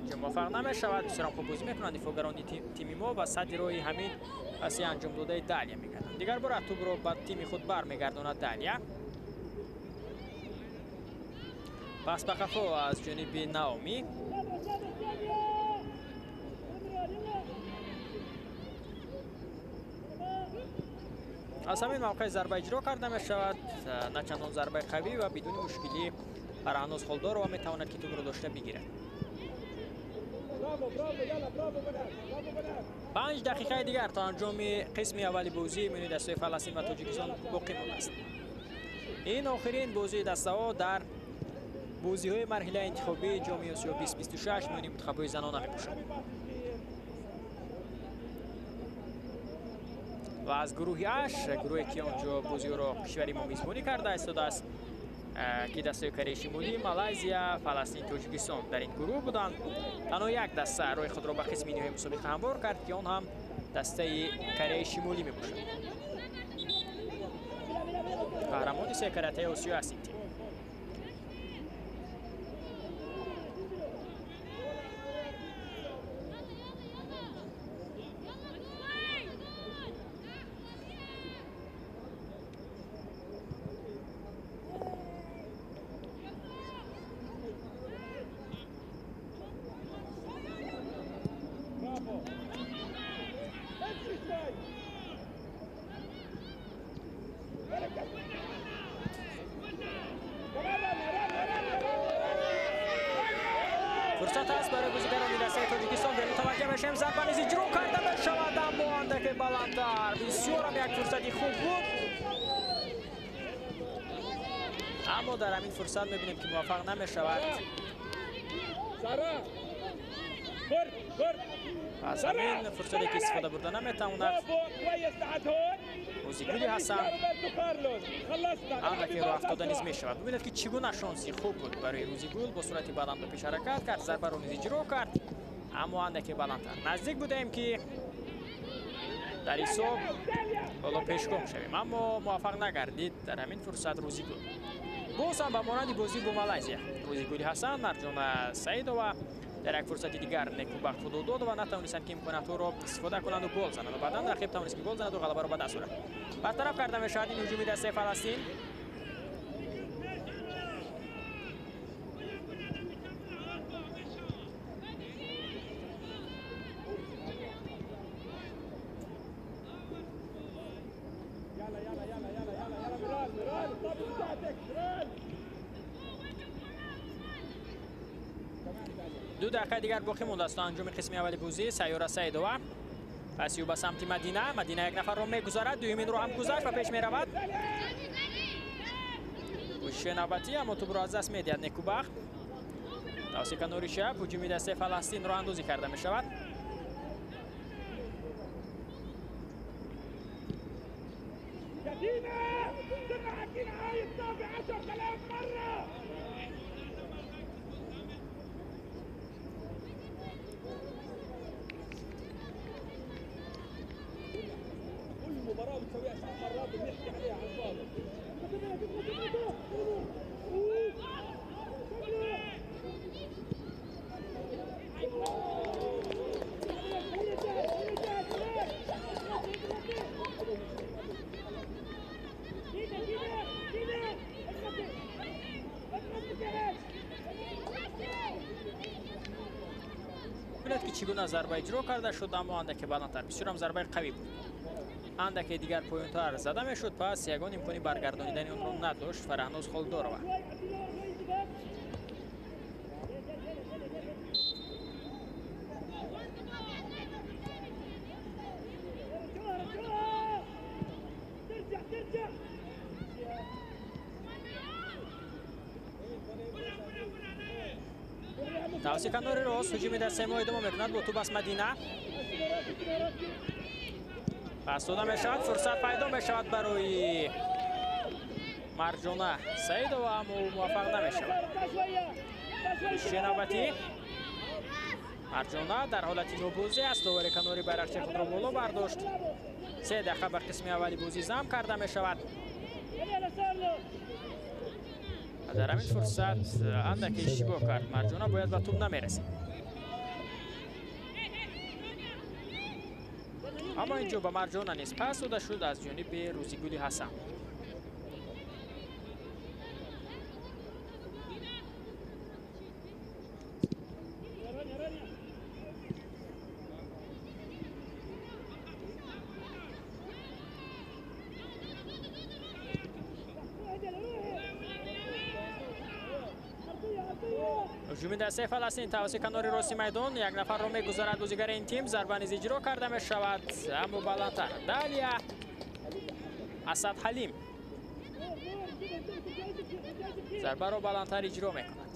که موفق نمی‌شود. بسیار خوب بازی می‌کنند دفاعگران تیم ما و صد روی همین پاسی انجام داده دالیا می‌گردند. دیگر بار توپ را به تیم خود برمیگرداند دالیا. پس به قفا از جانب ناومی. از همین موقع ضربه اجرا کرده می‌شود، نه چندان ضربه قوی و بدون مشکلی فرانوز خلدار و می‌تواند که توپ را داشته بگیرد. 5 دقیقه دیگر تا انجام قسم اولی بازی میان دسته فلسطین و تاجیکستان باقی مانده است. این آخرین بازی دسته ها در بازی های مرحله انتخابی جام آسیا 2026 میان منتخب‌های زنانه میباشد. و از گروه اش، گروهی که آنجا بازی را کشوری ما میزبانی کرده است است که دسته کره شمالی، مالزیا، فلسطین، تاجیکستان در این گروه بودند. تنها یک دسته روی خود را به قسم نهایی مسابقه هموار کرد که آن هم دسته کره شمالی میباشد. قهرمان سه کرته آسیا است این تیم. فرصت است برای بازیگران دسته تاجیکستان. به متوجه بشیم ضربه اجرا کرده بشود اما اندک بلندتر. بسیار هم یک فرصتی خوب بود اما در همین فرصت میبینیم که موفق نمیشود. از همین فرصتی که استفاده برده نمیتواند. روزیگولی حسن اندکی رو افتاده نیز میشود. ببینید که چگونه شانسی خوب بود برای روزیگول. با صورت بلند به پیش حرکت کرد، ضربه رو نیز اجرا کرد اما اندکی بلندتر. نزدیک بودیم که در حساب بالا پیشگام شویم اما موفق نگردید در همین فرصت روزیگول. باز هم به مانند بازی با مالزیا روزیگولی حسن، مرجان سعیدова در یک فرصت دیگر نیکوبخت خود داد و نتوانستند که امکانات را استفاده کنند و گل زنند و بعدا رقیب توانست که گل زند و غلبه را به دست آورد. برطرف کرده میشود این هجوم دسته فلسطین. دو دقیقه دیگر باقی مونده است تا انجام قسم اولی بازی. سیاره سعیدова پسیو به سمت مدینه یک نفر رو میگذارد، دومین رو هم گذاشت و پیش میرود. کوشش نوبتی اما توپ را از دست میدهد نیکوبخت. توسط نوری شب هجوم دسته فلسطین راه اندازی کرده می شود. مباراة بتسويها 7 مرات وبنحكي عليها على الفاضي. ببینید که چگونه ضربه اجرا کرده شد اما اندک بلندتر. بسیار هم ضربه قوی بود. اندک دیگر پوینتر زده میشد پس یگان امکانی برگردانیدن اون رو نداشت فرهناز خالدارova. توسط نوری راست هجوم دسته ما ادامه میکند با توپ از مدینه. پس داده میشود، فرصت پیدا میشود برای مرجانه سعیدova اما موفق نمیشود. کوشش نوبتی مرجانه در حالت نوبازی است. داور کناری بیرقچه خود را بالا برداشت. 3 دقیقه بر قسم اولی بازی ضم کرده میشود. در همین فرصت اندک اشتباه کرد مرجانه، باید به توپ نمیرسید اما اینجا به مرجانه نیست پس داده شد از جانب روزیگولی حسن. هجوم دسته فلسطین توسط کنار راست میدان یک نفر را میگذارد بازیگر این تیم. ضربه نیز اجرا کرده می شود اما بلندتر. دالیا اسد حلیم ضربه را بلندتر اجرا می کند.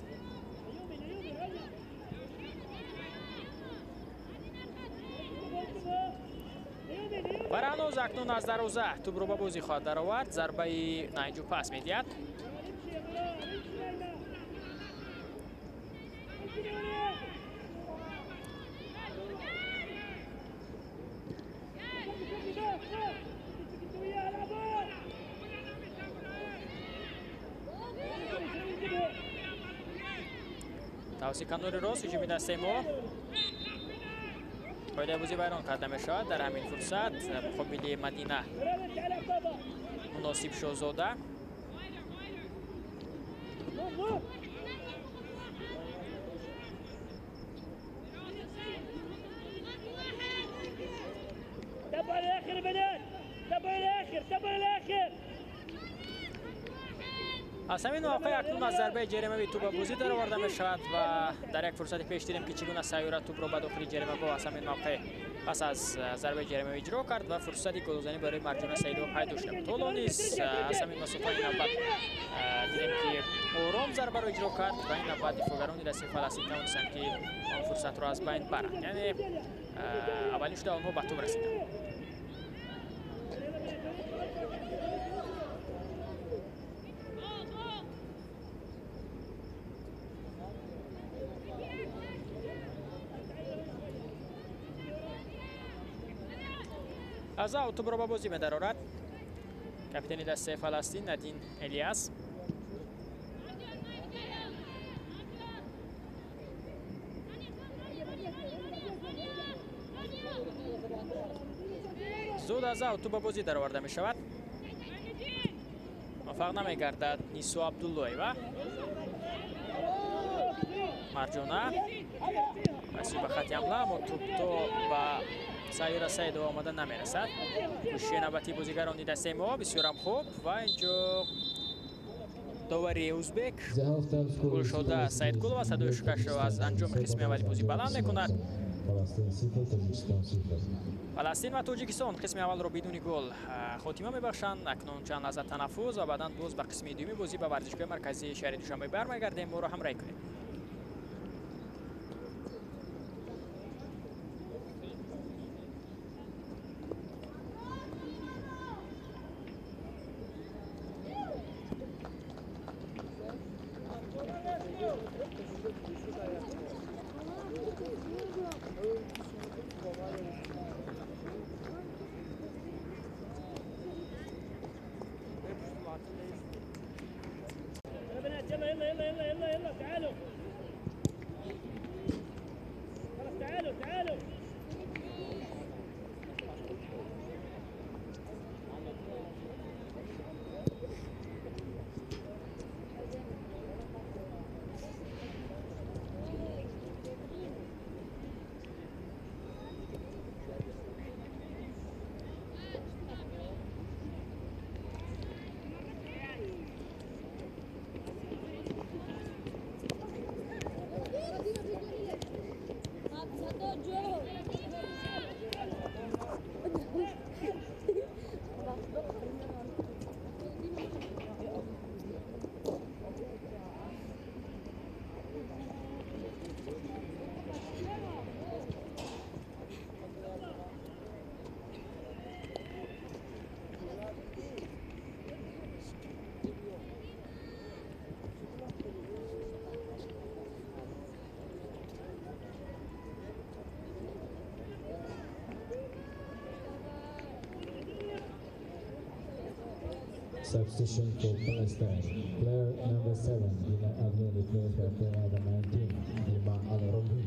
فرهناز اکنون از دروازه توپ را به بازی خواهد درآورد. ضربه اینجا پس میدهد. توسط کنار راست هجوم دسته ما پایده بازی بیرون کرده می شود. در همین فرصت مقابل مدینه مناسب شاهزاده تبع الاخر بنات، تبع الاخر. از همین موقع اکنون از ضربه جریمه توپ به بازی درآورده می شود و در یک فرصت پیش دیدیم که چگونه سیاره توپ را به داخل جریمه با از همین موقع پس از ضربه جریمه اجرا کرد و فرصت گلزنی برای مرجان سیدو پیدا شد. طول نیست از همین مسافت این نوبت دیدیم که آرام ضربه را اجرا کرد و این نوبت دفاعگران دسته فلسطین توانستند که آن فرصت را از بین برند، یعنی اولین شده آنها به توپ رسیدند. از توپ را به بازی می درآورد کاپیتان دسته فلسطین ندین الیاس. زود از توپ به بازی درآورده می شود. موفق نمی گردد نیسو عبداللهیوا. مرجانه رسید به خط حمله اما توپ تو به سیاره سیدو آمده نمیرسد. کوشش نوبتی بازیگران دسته ما بسیار هم خوب و اینجا داوری ازبک گل شده سید گل و صدای شکش را از انجام قسم اولی بازی بلند میکند. فلسطین و تاجیکستان قسم اول را بدون گل خاتمه میبخشند. اکنون چند لحظه تنفس و بعدا باز به قسم دومی بازی به ورزشگاه مرکزی شهر دوشنبه برمیگردیم. ما را همراهی کنید. Substitution for Palestine. Player number 7, Dina Avni, replaced by player number 19, Dima Al-Romhi.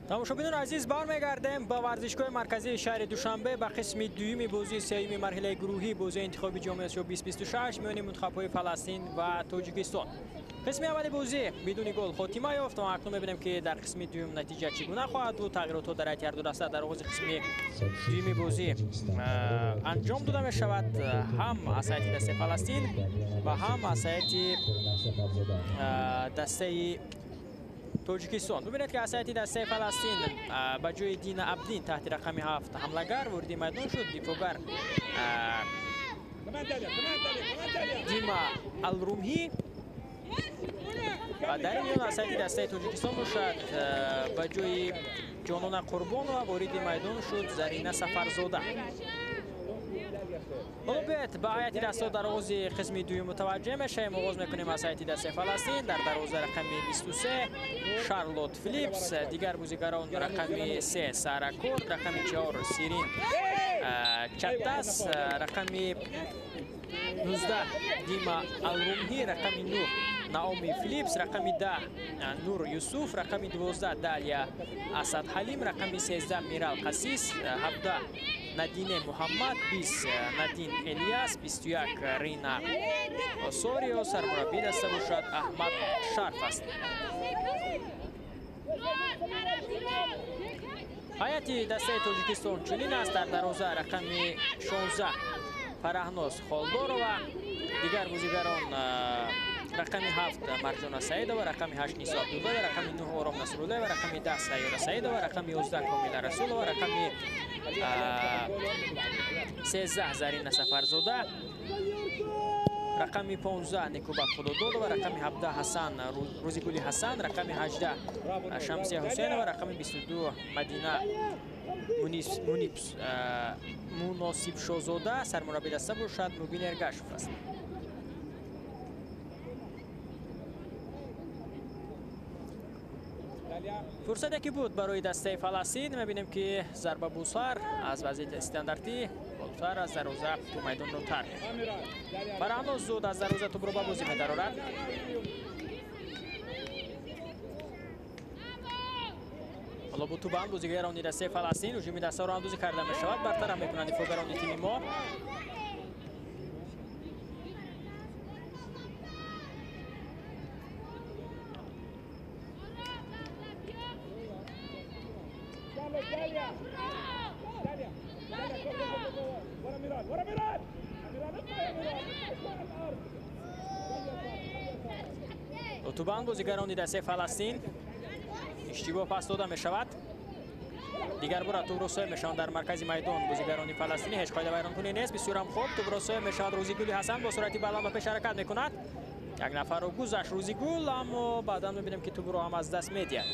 تماشاگران عزیز برمیگردیم با ورزشگاه مرکزی شهر دوشنبه به قسم دوم بازی سوم مرحله گروهی بازی انتخابی جام آسیا 2026 میان منتخب‌های فلسطین و تاجیکستان. قسم اول بازی بدون گل خاتمه یافت و اکنون می‌بینیم که در قسم دوم نتیجه چگونه خواهد بود. تغییرات در هر دو دسته در آغاز قسم دوم بازی انجام داده می‌شود، هم از سمت دسته فلسطین و هم از سمت دسته تاجیکستان. ببینید که از سمت دسته فلسطین به جای دین عبدین تحت رقم 7 حمله‌گر وارد میدان شد. دفاعگر دیما الرومهی و در میان از سمت دسته تاجیکستان باشد به جای جانان قربان و وارد میدان شد زرینه سفرزاده. بیایید به هیئت دسته در آغاز قسم دوم متوجه میشیم. آغاز میکنیم از هیئت دسته فلسطین. در دروازه رقم 23 شارلوت فیلیپس، دیگر بازیگران رقم 3 سارا کورد، رقم 4 سیرین چتس رقم 19 دیما الرومهی، رقم 9 ناومی فیلیپس، رقم 10 نور یوسف، رقم 12 دالیا اسد حلیم، رقم 13 میرال قسیس، 17 نادینه محمد، 20 نادین الیاس، 21 رینا اوسوریو. سرمربی دسته باشد احمد شرف است. هیئت دسته تاجیکستان چنین است: در دروازه رقم 16 فرهناز خالدارова، دیگر بازیگران رقم 7 مرجانا سعیدова، رقم 8 نیسا عبدالله، رقم 9 آرام نصرالله و رقم 10 سیاره سعیدова، رقم 11 کامیلا رسولova، رقم 13 زرین سفرزاده، رقم 15 نیکوبت خدادادova، رقم 17 حسن روزیگلی حسن، رقم 18 شمسیه حسینova، رقم 22 مدینه مناسب شاهزاده. سرمربی دسته باشد مبین ارگشف است. فرصتی که بود برای دسته فلسطین، می‌بینیم که ضربه بوسر از وضعیت استانداردی بالاتر از دروازه تو میدان رو ترک. فرهناز زود از دروازه توپ رو به بازی می‌دارد. حالا با توپ بازیگران دسته فلسطین هجوم دسته را اندازی کرده می‌شود. برطرف می‌کنند دفاعگران تیم ما. اتوبان بازیگران دسته فلسطین اشتباه پاس داده می شود. دیگر بار توپ رسوی می شوند در مرکز میدان بازیگران فلسطینی. هیچ قاعده ویران کنی نیست. بسیار هم خوب توپ رسوی می شود. روزیگل حسن با سرعت بالا به پیش حرکت می کند. یک نفر رو گذشت روزیگل، اما بعدا می بینیم که توپ رو هم از دست می دهد.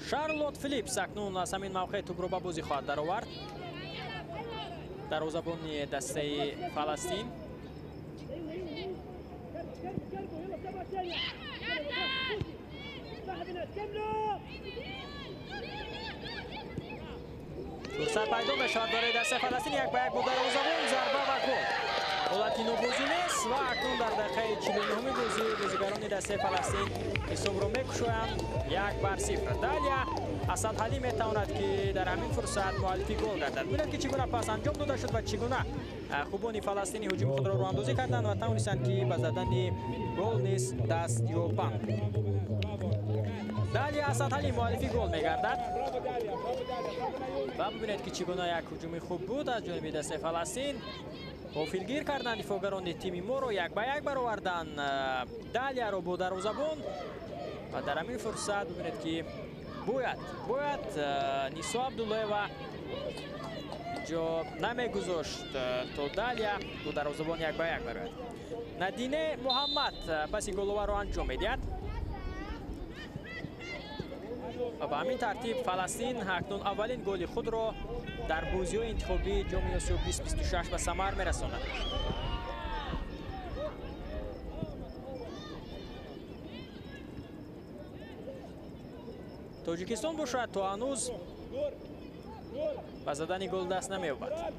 شارلوت فیلیپس اکنون از همین موقع توپ رو به بازی خواهد درآورد. دروازه‌بان دسته فلسطین. فرصت پیدا می‌شود برای دسته فلسطین. یک به یک با دروازه‌بان، ضربه و گل. حالتی نوبازی نیست و اکنون در دقیقه 49 بازی بازیگران دسته فلسطین حساب را می‌کشوند 1-0. دالیا اسد حلیم می‌تواند که در همین فرصت مؤلفی گل گردد. ببینید که چگونه پاس انجام داده شد و چگونه خوبان فلسطینی هجوم خود را راه‌اندازی کردند و توانستند که به زدن گل نیز دست یابند. دالیا اسد حلیم مؤلفی گل می‌گردد. و ببینید که چگونه یک هجوم خوب بود از جانب دسته فلسطین. غافلگیر کردن دفاعگران تیم ما رو، 1-1 برآوردن دالیا رو با دروازه‌بان و در همین فرصت ببینید که باید نیسا عبدالله و جا نمیگذاشت تا دالیا با دروازه‌بان 1-1 برآورد. نادینه محمد پس گل‌آور رو انجام می‌دهد و به همین ترتیب فلسطین اکنون اولین گل خود را در بازی‌های انتخابی جام آسیا 2026 به ثمر می‌رساند. تاجیکستان باشد تا هنوز به زدن گل دست نمی‌یابد.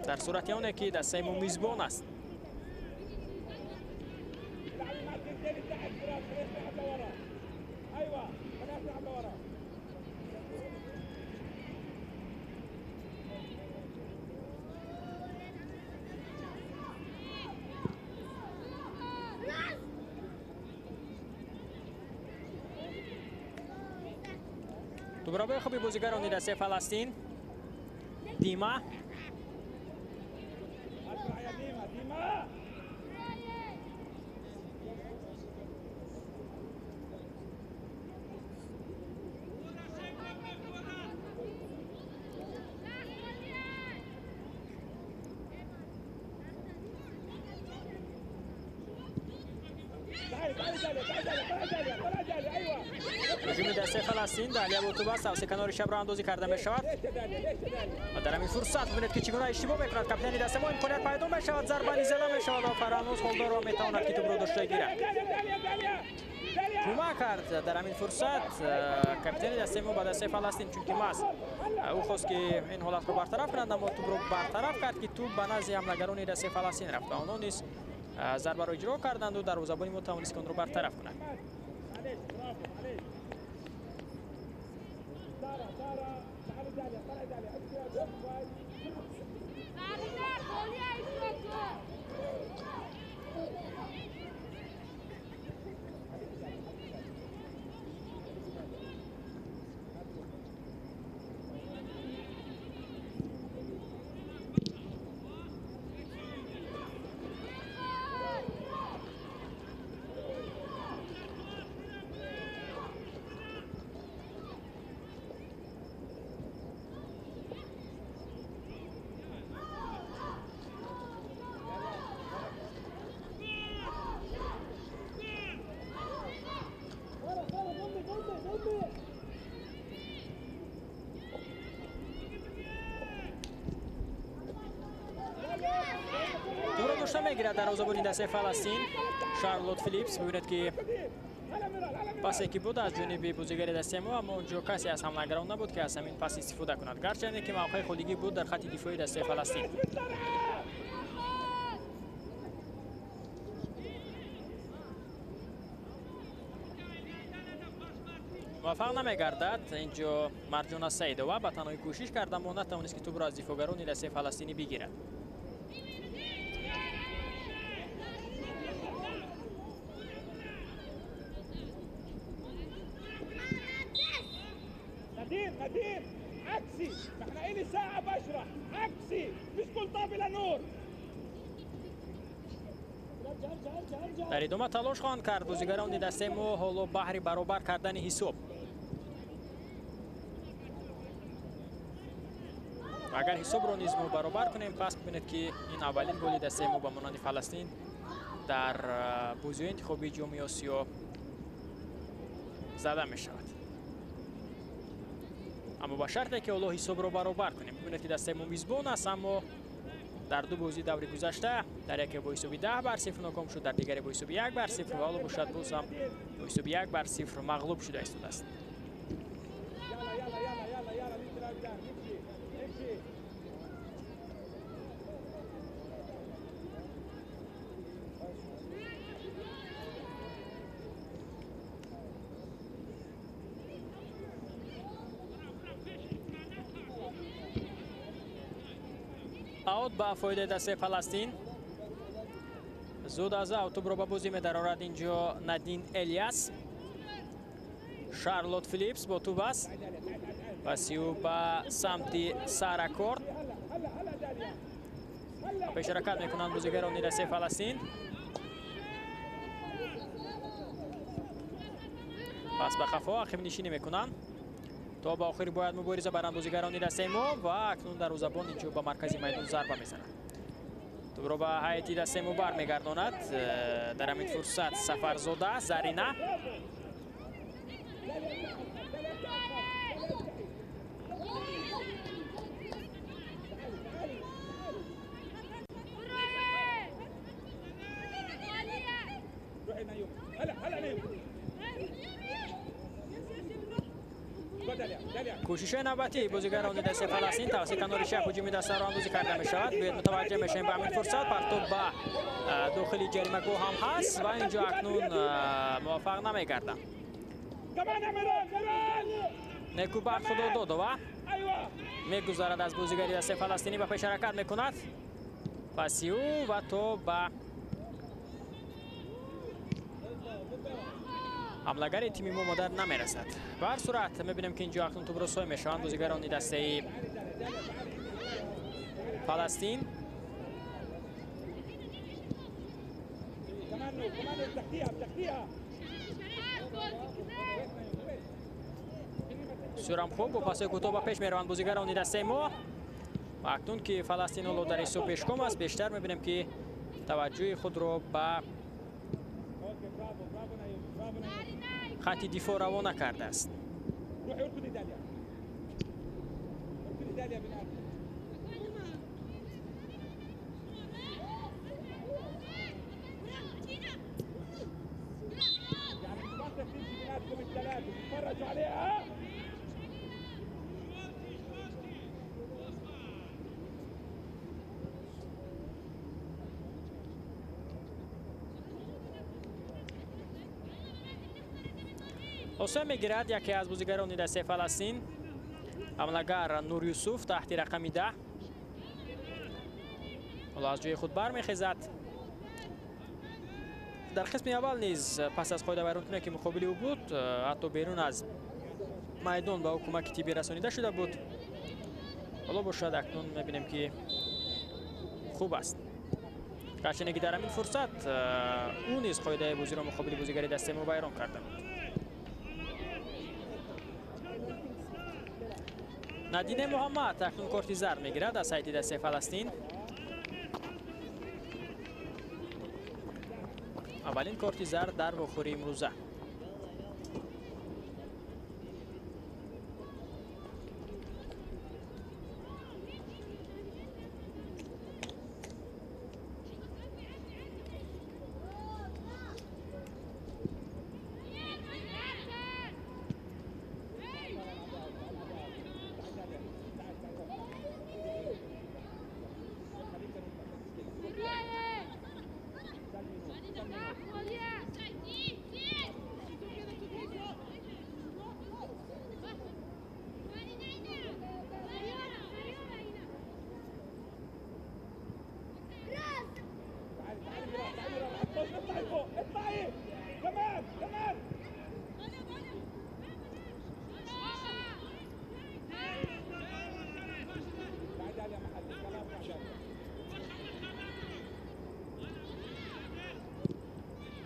در صورت آنه که دسته ما میزبان است. دوباره خوبی بازیگران دسته فلسطین. دیما هجوم دسته فلسطین دالیا با توپ است توسط کنار چپ راه اندازی کرده می شود و در همین فرصت ببینید که چگونه اشتباه میکند کاپیتان دسته ما امکانیت پیدا می شود ضربه زده می شود و فرانوس هولدار را میتواند که توپ را داشته گیرد کمک کرد در همین فرصت کاپیتان دسته ما با دسته فلسطین چون که ماست او خواست که این حالت رو برطرف کنند اما توپ رو برطرف کرد که توپ به نزد حملهگران دسته فلسطین رفت و آنها نیز ضربه را اجرا کردند و دروازه‌بانی ما توانست که آن را برطرف کنند میگیرد دروازه‌بان دسته فلسطین شارلوت فیلیپس ببینید که پاسی که بود از جانب بازیگر دسته ما اما اونجا کسی از حملهگران نبود که از همین پاس استفاده کند گرچه که موقع خودگی بود در خط دفاعی دسته فلسطین موفق نمیگردد اینجا مرجان سیدوه به تنهایی کوشش کرد اما نتوانست که توپ را از دفاعگران دسته فلسطینی بگیرد نديم عكسي احنا الي ساعه بشرح عكسي مش ملطف الى نور در ادامه تلاش خواهند کرد بازیگران دسته ما حالا بهر برابر کردن حساب و اگر حساب را نیز ما برابر کنیم پس ببینید که این اولین گل دسته ما به مانند فلسطین در بازی انتخابی جام آسیا زده می شود اما با شرطی که حالا حساب رو برابر کنیم ببینید که دسته ما میزبان است اما در دو بازی دور گذشته در یک با حساب 10-0 ناکام شد در دیگری با حساب 1-0 و حالا باشد باز هم با حساب 1-0 مغلوب شده است اوت با فایده دسته فلسطین زود از اوت رو به بازی می درآورد اینجا ندین الیاس شارلوت فیلیپس با توپ است پاسیو به سمت ساراکورد پیش حرکت میکنند بازیگران دسته فلسطین پس به خفا عقب نشینی میکنند تا به آخر باید مبارزه برند بازیگران دسته ما و اکنون دروازه‌بان اینجا به مرکز میدان ضربه میزند توپ را به هیئت دسته ما برمیگرداند در همین فرصت سفرزاده زرینه کوشش نوبتی بازیگران دسته فلسطین توسط کنار چپ هجومی دسته را اندازی کرده می شود باید متوجه میشیم به همین فرصت پرتاب به داخلی جریمه گو هم هست و اینجا اکنون موفق نمیگردم نیکو بعد خدا داد و میگذارد از بازیگری دسته فلسطینی به پیش حرکت میکند پاسیو و تو به حمله‌گر تیم ما مدر نمیرسد. به هر صورت میبینیم که اینجا اکنون توپ رسوی میشوند بازیگران دسته فلسطین. سورم خوب با پاس کوتاه به پیش میروند بازیگران دسته ما و اکنون که فلسطین اولو در ایسو پیشگام است بیشتر میبینیم که توجه خود رو به خط دفاع روانه کرده است. روحي اركض ايطاليا. اركض ايطاليا بالآن. يعني المنطقة تمشي بيناتكم الثلاثة تتفرجوا عليها. حسین میگیرد یکی از بازیگران دسته فلسطین. حمله‌گر نور یوسف تحت رقم 10 حالا از جای خود برمیخیزد. در قسم اول نیز پس از قاعده ویرانکنی که مقابل او بود حتی بیرون از میدان به او کمک تیبی رسانیده شده بود. حالا باشد اکنون میبینیم که خوب است. گرچه که در همین فرصت او نیز قاعده بازی را مقابل بازیگر دسته ما ویران کرده بود. ندینه محمد اکنون کارت زرد میگیرد از سایت دسته فلسطین. اولین کارت زرد در بخوری امروزه.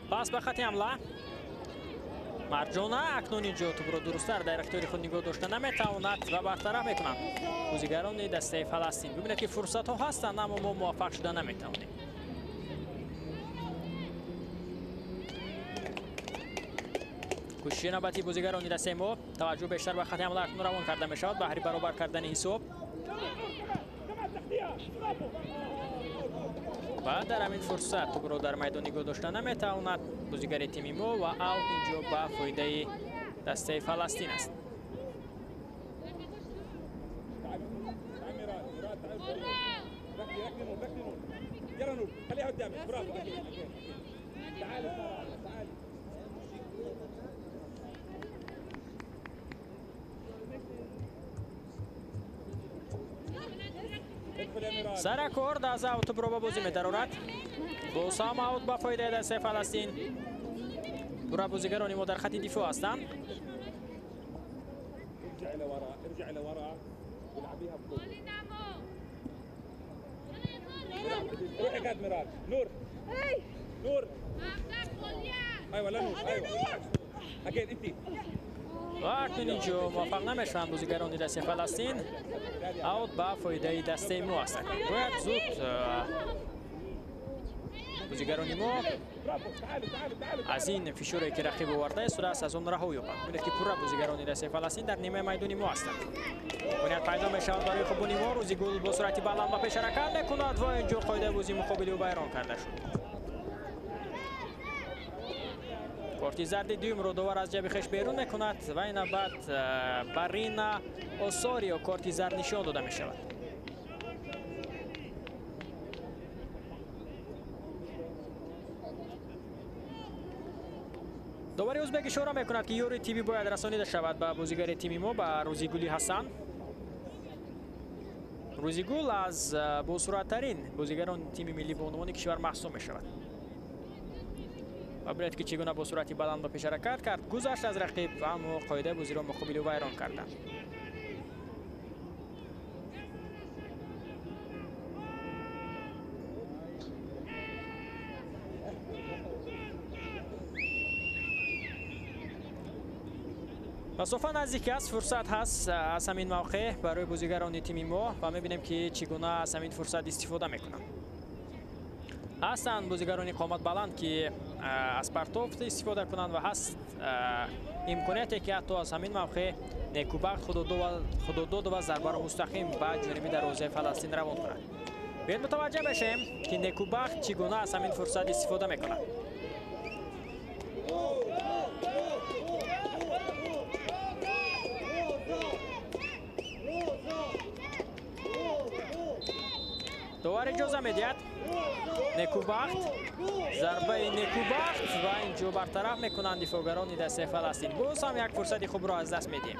پاس به خط حمله. مرجانه اکنون اینجا توپ را درست‌تر در اختیار خود نگاه داشته نمیتواند و برطرف میکنند بازیگران دسته فلسطین. ببینید که فرصت ها هستند اما ما موفق شده نمیتوانیم. کوشش نوبتی بازیگران دسته ما. توجه بیشتر به خط حمله اکنون روان کرده می شود. بهره برابر کردن حساب و در همین فرصت توپ را در میدان نگاه داشته نمیتواند بازیگر تیم ما و اوت اینجا به فایده دسته فلسطین است. سرکورد از اوت برو به بازی می‌دارد. دو سام اوت به فایده دسته فلسطین. برای بازیگران ما در خط دفاع هستند. ارجع لورا والعبيها بقوه. روح قاعد مراد نور نور ايوه لا نور ايوه اكيد انت و اکنون اینجا موفق نمیشوند بازیگران دسته فلسطین. اوت به فایده دسته ما هستند. باید زود بازیگران ما از این فشاری که رقیب آورده است از آن رها یابند. ببینید که پورا بازیگران دسته فلسطین در نیمه میدان ما هستند. باید پیدا میشود برای خوبانی ما. روزیگول با سرعت بلند به پیش حرکت میکند و اینجا قاعده بازی مقابل او ویران کرده شد. کارت زرد دوم رو دوباره از جیب خویش بیرون میکند و این بعد بارینا اوساریو کارت زرد نشان داده میشود. دوباره ازبک اشاره میکند که یوری تیوی باید رسانیده شود به بازیگر تیم ما به روزیگولی حسن. روزیگول از با سرعت‌ترین بازیگران تیم ملی به عنوان کشور محسوب میشود. و برید که چگونه با سرعتی بلند به پیش حرکت کرد. گذشت از رقیب اما قاعده بازی را مقابل او ویران کردند. مسافه نزدیک است. فرصت هست از همین موقع برای بازیگران تیم ما و میبینیم که چگونه از همین فرصت استفاده میکنند. ҳастанд бозигарони қоматбаланд ки аз партофт истифода кунанд ва ҳаст имконияте ки ҳатто аз ҳамин мавқеъ некубахт худодод ва зарбаро мустақим ба ҷониби дарвозаи Фаластин равон кунад. биёед мутаваҷҷеҳ бешем ки некубахт чӣ гуна аз ҳамин фурсат истифода мекунад. довар иҷоза медиҳад. некубахт зарбаи некубахт ва инҷо бартараф мекунанд дифоъгарони дастаи Фаластин. боз ҳам як фурсати хубро аз даст медиҳем.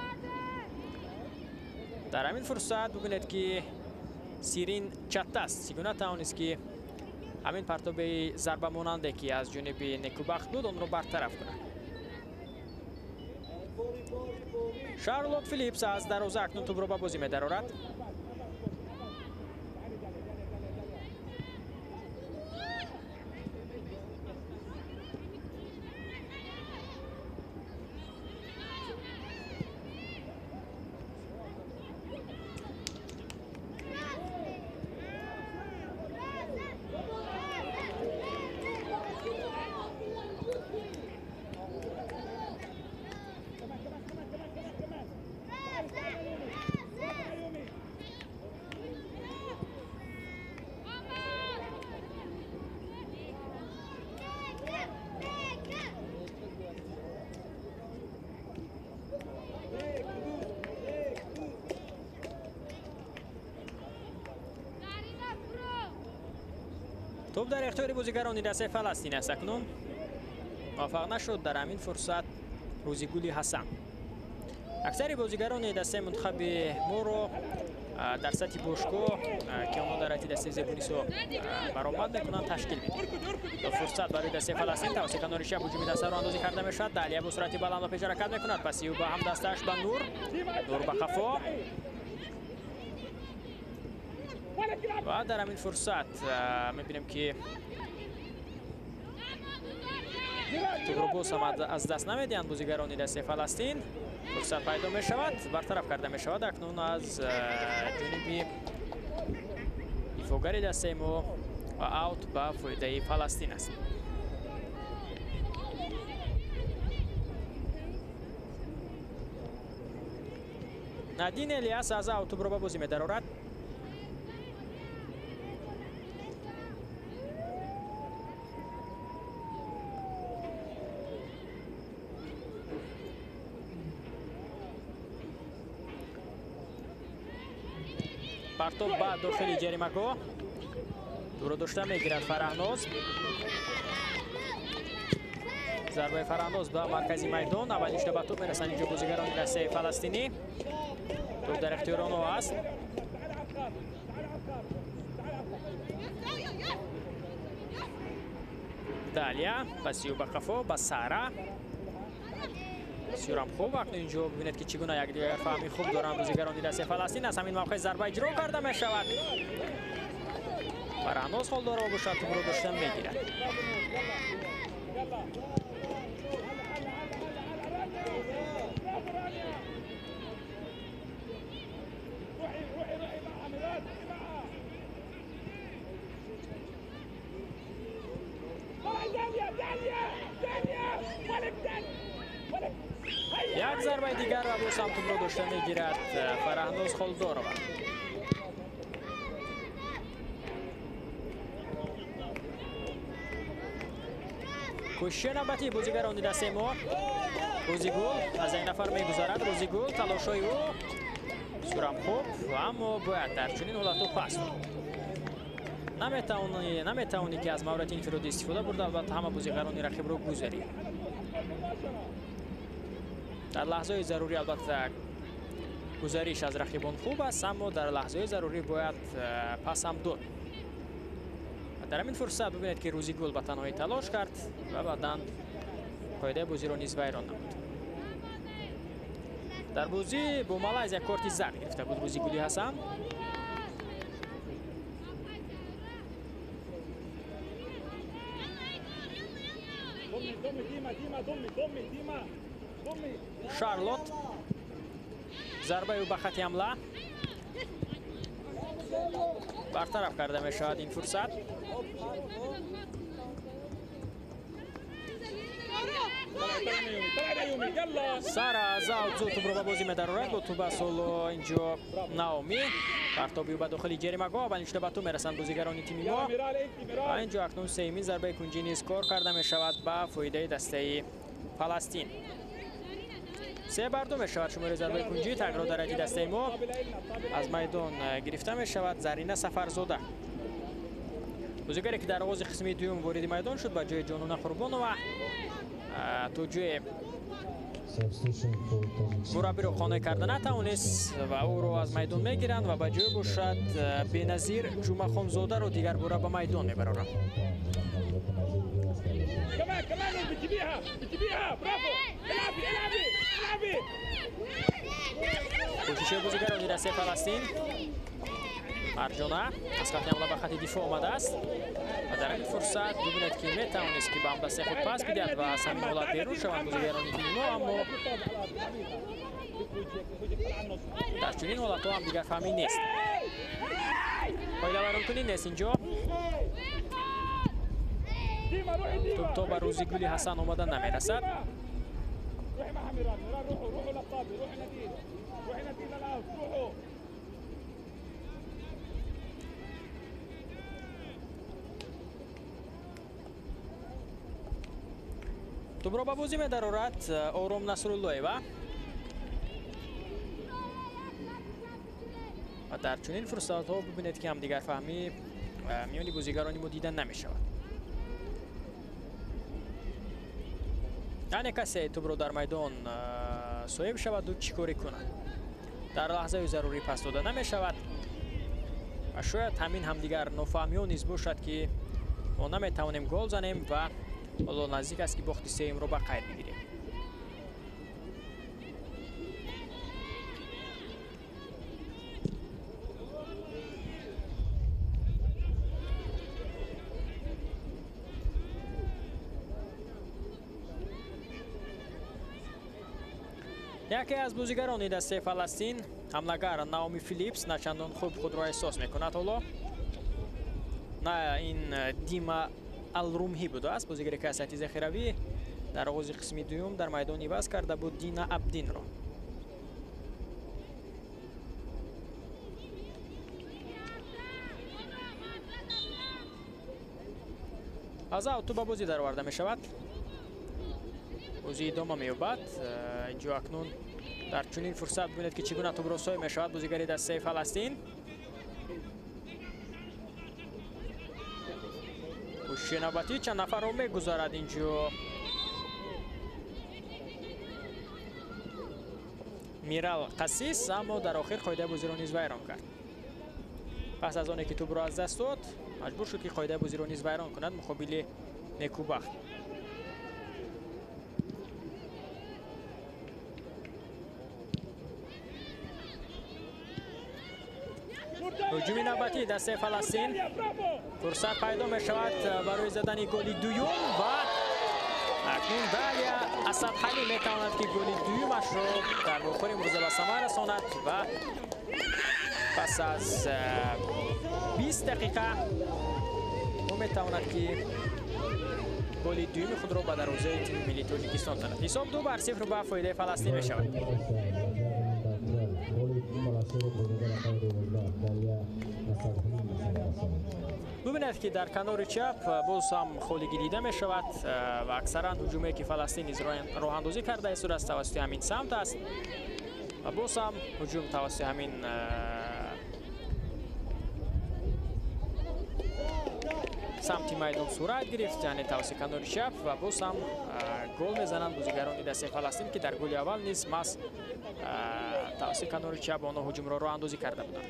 дар ҳамин фурсат бубинед ки Сирин Чаттас чӣ гуна тавонист ки ҳамин партоби зарбамонанде ки аз ҷониби некубахт буд онро бартараф кунад. Шарлот Филипс аз дароза акнун тӯбро ба бозӣ медарорад. توپ در اختیار بازیگران دسته فلسطین است. اکنون موفق نشد در همین فرصت روزیگولی حسن. اکثر بازیگران دسته منتخب ما رو در سطح باشگاه که اونا در حتی دسته زبونیسو برآمد میکنن تشکیل میدن. فرصت برای دسته فلسطین توسط کنار شب هجومی دسته رو اندازی کرده میشد. دالیه به صورت بلند و پیش حرکت میکند. پس او با هم دستش به نور به خفا و در همین فرصت میبینیم که توبروبوس هم از دست نمیدهند بازیگران دسته فلسطین. فرصت پیدا می شود، برطرف کرده می شود. اکنون از جانب دفاعگر دسته ما و اوت به فایده فلسطین است. نادین الیاس از اوت توبروبا بازی می دارد. پرتاب به داخل جریمه‌گاه دور داشته میگیرد فرهناز. ضربه فرهناز به مرکزی میدان. اولش به توپ میرسند اینجا بازیگران دسته فلسطینی. توپ در اختیار آنها است. دالیا پسیو به خفا به سارا. بسیار هم خوب. اکنون اینجا ببینید که چگونه یک دیگر فهمی خوب دارن بازیگران دسته فلسطین. از همین موقع ضربه اجرا کرده می شود. فرهناز حال داره و باشد توپ رو داشته میگیرد. یک ضربه دیگر و باز هم توپ رو داشته میگیرد فرهناز خالدارова. کوشش نوبتی بازیگران دسته ما. روزیگل از این نفر میگذارد. روزیگل تلاشای او بسیار هم خوب و اما باید در چنین حالت پاس نمیتوانی که از مهارت انفرادی استفاده برده. البته همه بازیگران رقیب رو گذاری. در لحظه ضروری البته گزارش از رقیبان خوب است، اما در لحظه ضروری باید پس هم داد. در همین فرصت ببینید که روزیگل به تنهایی تلاش کرد و بعداً قاعده بازی را نیز ویران نمود. در بازی با مالایزیا کارت زرد گرفته بود روزیگلی حسن. شارلوت ضربه او به خط حمله برطرف کرده می شود این فرصت. سر از آوتزو توپ رو با بازی مدارد با توپ سولو اینجا ناومی پرتابی به داخل جریمه گاه و اینجا به تو میرسند بازیگران تیم ما و اینجا اکنون سیمین ضربه کنجی اسکور کرده می شود به فایده دسته فلسطین. 3-2 می شود شماره ضربه کنجی. تغییر درجه دسته ما از میدان گرفته می شود زرینه سفرزاده بازیگری که در آغاز قسم دوم وارد میدان شد با جای جانونه قربانوف توجه مربی رو خانه کرده نتوانست و او رو از میدان میگیرند و به جای باشد بینظیر جمعه خانزاده رو دیگر باره به میدان میبرند. کوشش بازیگران دسته فلسطین مرجانه از خط حمله به خط دفاع آمده است و در این فرصت ببیند که میتوانست که به هم دسته خود پاس بدهد و از همین حالت بیرون شوند بازیگران تیم ما، اما در چنین حالت‌ها هم دیگر فهمی نیست. فایده برانکنی نیست اینجا. توپ تا به روزی گلی حسن آمده نمیرسد. توپ را به بازی می‌دارد آرام نصراللهیو و در چنین فرصت‌ها ببینید که هم دیگر فهمی میانی بازیگران ما دیدن نمی‌شود. یعنی کسی توپ را در میدان صاحب شود و چیکاری کند در لحظه ضروری پس داده نمی‌شود و شاید همین هم دیگر نافهمی‌ها نیز باشد که ما نمی‌توانیم گل زنیم و حالا نزدیک است که باخت سیم رو به قید بگیریم. یکی از بازیگران دسته فلسطین حمله‌گر ناومی فیلیپس نه چندان خوب خود را احساس می‌کند. حالا نه این دیما الرومهی بوده است بازیگر که اساتی ذخیروی در آغاز قسم دوم در میدان عوض کرده بود دینا عبدین را. از اوتو به بازی در آورده می شود. بازی ادامه می‌یابد. اینجا اکنون در چنین فرصت ببینید که چگونه توپ را صاحب می شود بازیگر دسته فلسطین. کوشش نوبتی چند نفر رو میگذارد اینجا میرال قسیس، اما در آخر قاعده بازی را نیز ویران کرد. پس از آنکه توپ را از دست داد مجبور شد که قاعده بازی را نیز ویران کند مقابل نیکوبخت. هجوم نوبتی دسته فلسطین فرصت پیدا می شود برای زدن گل دوم و اکنون دالیا اسدحلی می تواند که گل دومش را در واقع امروز به ثمر رساند و پس از 20 دقیقه او می تواند که گل دوم خود را به دروازه تیم ملی تاجیکستان زند. حساب 2-0 به فایده فلسطین می شود. ببینید که در کنار چپ باز هم خولگی دیده می شود و اکثرا هجومی که فلسطین راه اندازی کرده است از توسط همین سمت است و باز هم هجوم توسط همین سمت میدان صورت گرفت، یعنی توسط کنار چپ و باز هم گل میزنند بازیگران دسته فلسطین که در گل اول نیز مس توسط کنار چپ آنها هجوم را راه اندازی کرده بودند.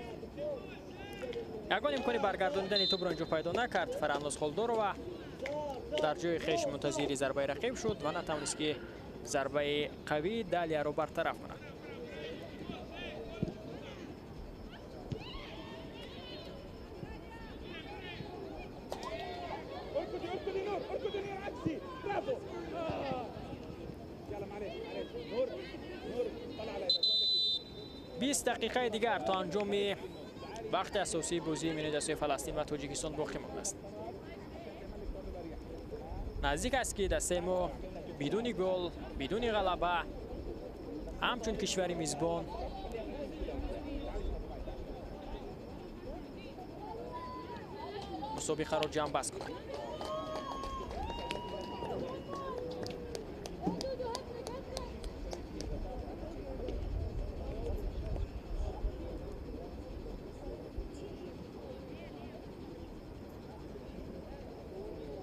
یگان امکانی برگرداندن توپ را اینجا پیدا نکرد فرانوس خالدورو در جای خیش منتظر ضربه رقیب شد و نتوانست که ضربه قوی دالیا را برطرف کند. بیست دقیقه دیگر تا انجام وقت اساسی بازی میان دسته فلسطین و تاجیکستان باقی مانده است. نزدیک است که دسته ما بدون گل بدون غلبه همچون کشور میزبان مسابقه را جمع بست کنند.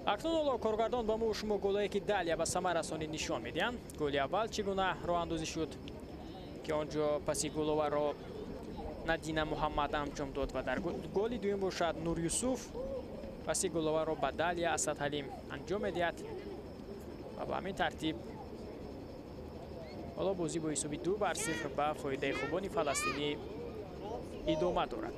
اکنون کارگردان با ما شما گلایی که دالیا به ثمر رسانی نشان میدن. گل اول چگونه راه اندازی شد که آنجا پسی گل‌آور را ندینا محمد انجام داد و در گل دوم باشد نور یوسف پسی گل‌آور را به دالیا اسد حلیم انجام میدهد و به همین ترتیب حالا بازی با حساب 2-0 به فایده خوبان فلسطینی ادامه دارد.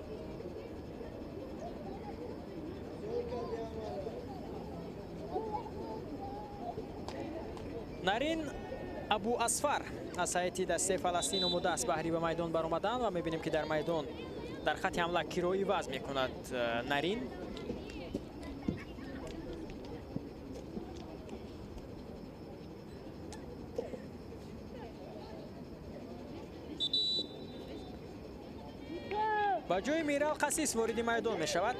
نارین ابو اصفر از هیئت دسته فلسطین آماده است بهری به میدان برآمدن و میبینیم که در میدان در خط حمله کرایی وضع میکند نارین. با جای میرال قسیس وارد میدان میشود.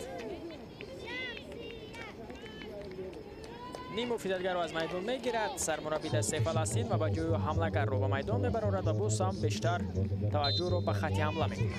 نیم مفیدتگر رو از میدان میگیرد سرمربی دسته فلسطین و با جای حملهگر رو به میدان میبرد و باز هم بیشتر توجه رو به خط حمله میکنه.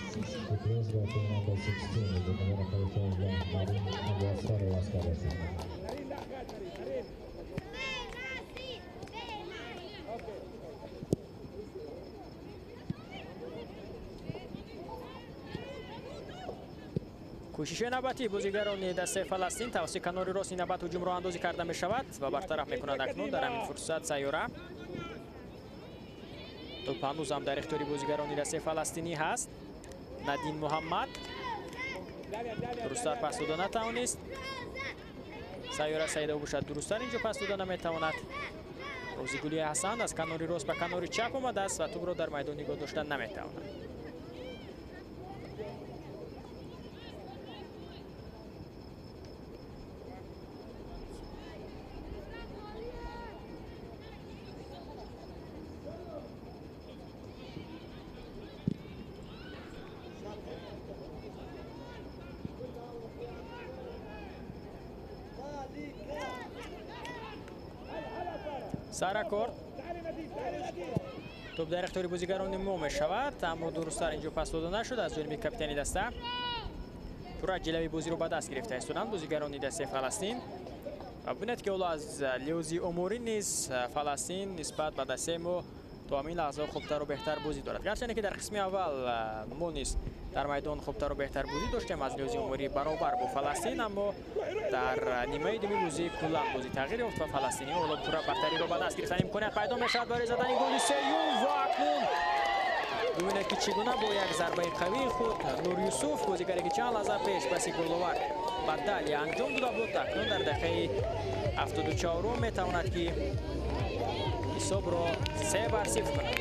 کوشش نوبتی بازیگران دسته فلسطین توسط کنار راست این نوبت هجوم راه اندازی کرده می شود و برطرف می کند اکنون در همین فرصت سیاره. توپ هنوز هم در اختیار بازیگران دسته فلسطینی هست. ندین محمد درست‌تر پس دادن نتوانست. سیاره سعیده باشد درست‌تر اینجا پس دادن نمیتواند. روزیگلی حسن از کنار راست به کنار چپ آمده است و توپ را در میدان نگاه داشتن نمیتواند. سرکورد توپ در اختیار بازیگران ما می شود اما درست‌تر اینجا پس داده نشد از جانب کاپیتان دسته. پورا جلوی بازی رو به دست گرفته هستند بازیگران دسته فلسطین و ببینید که حالا از لحاظ عمری نیز فلسطین نسبت به دسته ما تا همین لحظه خوبتر و بهتر بازی دارد. گرچه که در قسم اول ما نیز در میدان خوبتر و بهتر بازی داشتیم از لحاظ عمری برابر با فلسطین، اما در نیمه دوم بازی کلا بازی تغییر یافت و فلسطینی حالا پورا برتری رو به دست گرفتن امکانیت پیدا میشد برای زدن گل سیوم و اکنون ببینید که چگونه با یک ضربه قوی خود نور یوسف بازیگری که چند لحظه پیش پس گل‌آور به دالیا انجام داده بود اکنون در دقیقه 74 میتواند که حساب را 3-0 کند.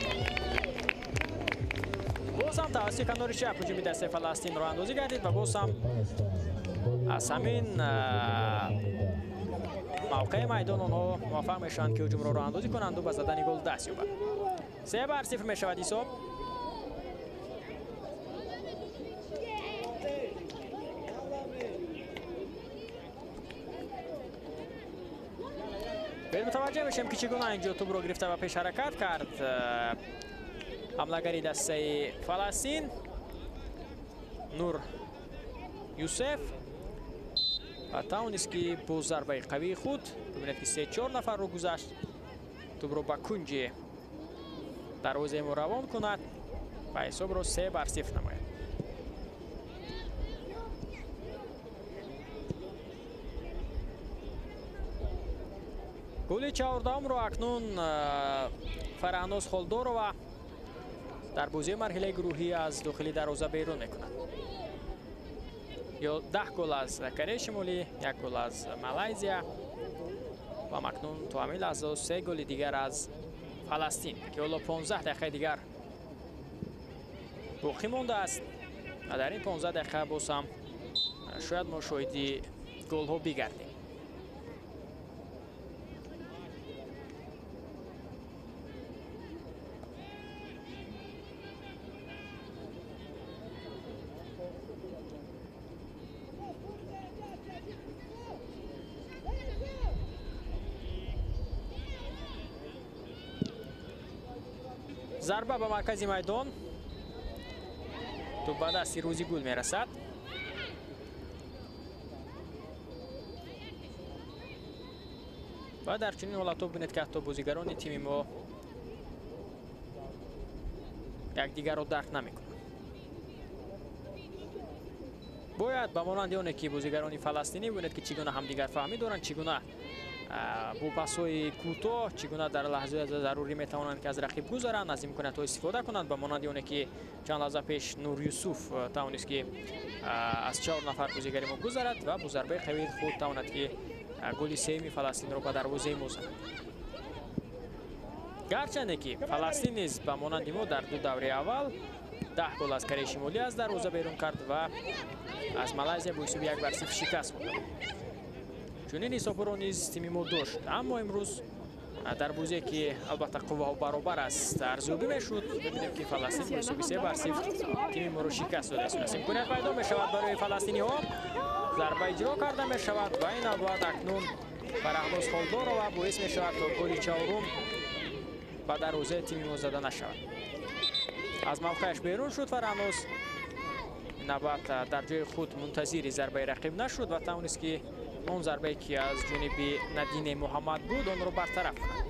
باز هم توسط کنار چپ هجوم دسته فلسطین راه اندازی گردید و باز هم از همین موقع میدان آنها موفق میشوند که هجوم را راه اندازی کنند و به زدن گل دست یابند. 3-0 میشود حساب. باید متوجه بشیم که چگونه اینجا توپ رو گرفته و پیش حرکت کرد حمله‌گری دسته فلسطین نور یوسف و توانست که با ضربه قوی خود ببینید که 3-4 نفر رو گذاشت توپ رو به کنج دروازه ما روان کند و حساب رو 3-0 نماید. گل 14 رو اکنون فرهناز خالدارова در بازی مرحله گروهی از داخلی دروازه بیرون میکند. یا 10 گل از کره شمالی، 1 گل از مالایزیا و اکنون تو همین لحظه 3 گل دیگر از فلسطین که حالا 15 دقیقه دیگر باقی مانده است و در این 15 دقیقه باز هم شاید ما شاهد گل ها بگردیم. зарба ба маркази майдон. توپ به دست روزی گل میرسد. و در چنین حالت ببینید که حتی بازیگران تیم ما یکدیگر را درک نمیکنند. باید به مانند آنه که بازیگران فلسطینی ببینید که چگونه همدیگر فهمی دارند، چگونه با پاس‌های کوتاه، چگونه در لحظه ضروری میتوانند که از رقیب گذرند، از امکانات‌ها استفاده کنند. به مانند آنه که چند لحظه پیش نور یوسف توانست که از 4 نفر بازیگر ما گذرد و با ضربه قوی خود تواند که گل سوم فلسطین را به دروازه ما زند. گرچند که فلسطین نیز به مانند ما در دو دوره اول 10 گل از کره شمالی از دروازه بیرون کرد و از مالزیا با حساب 1-0 شکست خورد. چنین حساب را نیز تیم ما داشت، اما امروز در بازی که البته قوا برابر است ارزیابی میشد، ببینیم که فلسطین با حساب 3-0 تیم ما را شکست داده است. امکانیت پیدا می شود برای فلسطینی ها، ضربه اجرا کرده می شود و این ابعاد اکنون فرهناز خالدار و باعث می شود تا گل چهارم به دروازه تیم ما زده نشود. از موقعش بیرون شد فرهناز، نبات در جای خود منتظر ضربه رقیب نشد و توانست که اون ضربه که از جانب ندین محمد بود اون رو برطرف کند.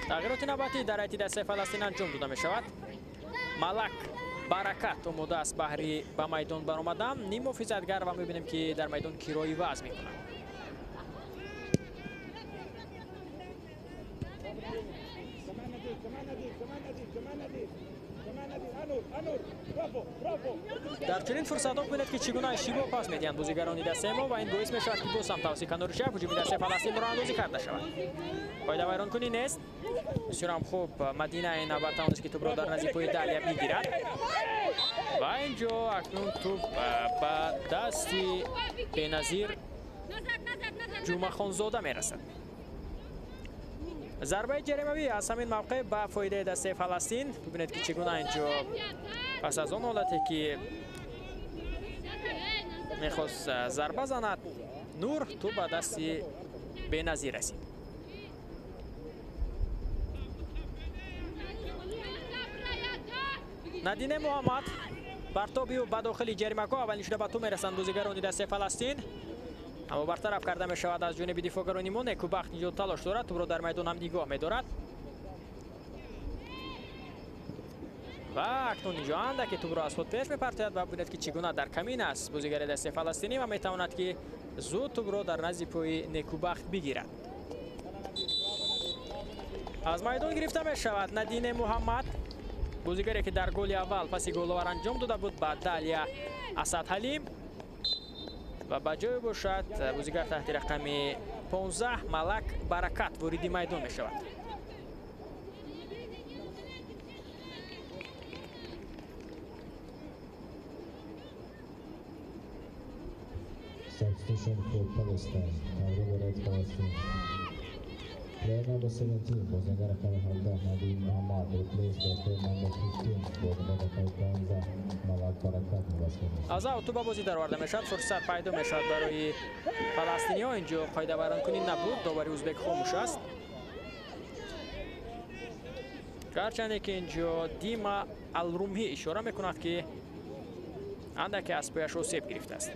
تغییرات نوبتی در هیئت دسته فلسطین انجام داده می شود. ملک برکت آماده است بهری به میدان برآمدن، نیم محافظتگر و می‌بینیم که در میدان کرایی وضع می‌کنند. در چنین فرصت‌ها ببینید که چگونه اشتباه پاس می‌دهند بازیگران دسته ما و این باعث می‌شود که باز هم توسط کنار شب هجوم دسته فلسطین راه‌اندازی کرده شود. پایده ویرانکنی نیست. بسیار هم خوب مدینه نوبت توانست که توپ را در نزدیک پای دالیا بگیرد و اینجا اکنون توپ به دستی بی‌نظیر جمعه خانزاده می‌رسد. ضربه جریمه‌ای از همین موقع به فایده دسته فلسطین. ببینید که چگونه اینجا پس از آن حالتی که میخواست ضربه زند نور تو به دستی بی‌نظیر رسید. ندین محمد برتابی و به داخل جریمه‌گاه اولین شده به تو میرسند بازیگران دسته فلسطین، اما برطرف کرده می شود از جانب دفاعگران ما. نیکوبخت اینجا تلاش دارد، توپ را در میدان هم نگاه می دارد و اکنون اینجا اندک که توپ را از خود پیش میپرتاید و ببینید که چگونه در کمین است بازیگر دسته فلسطینی و میتواند که زود توپ را در نزد پای نیکوبخت بگیرد. از میدان گرفته می شود ندین محمد، بازیگری که در گل اول پس گل آور انجام داده بود به دالیا اسد حلیم و به جای باشد بازیگر تحت رقم 15 ملک برکت وارد میدان می شود. Substitution for Palestine. Cover red Palestine. Player number 17, بازیگر رقم 17 ندین محمد replaced by player number 15, بازیگر رقم 15 ملک برکت نوازکرد. از او تو با بازی در آورده میشد، فرصت پیدا میشد برای فلسطینی ها. اینجا قاعده ویرانکنی نبود، داوری ازبک خاموش است. گرچند که اینجا دیما الرومی اشاره میکند که اندک از پایش رو سیب گرفته است.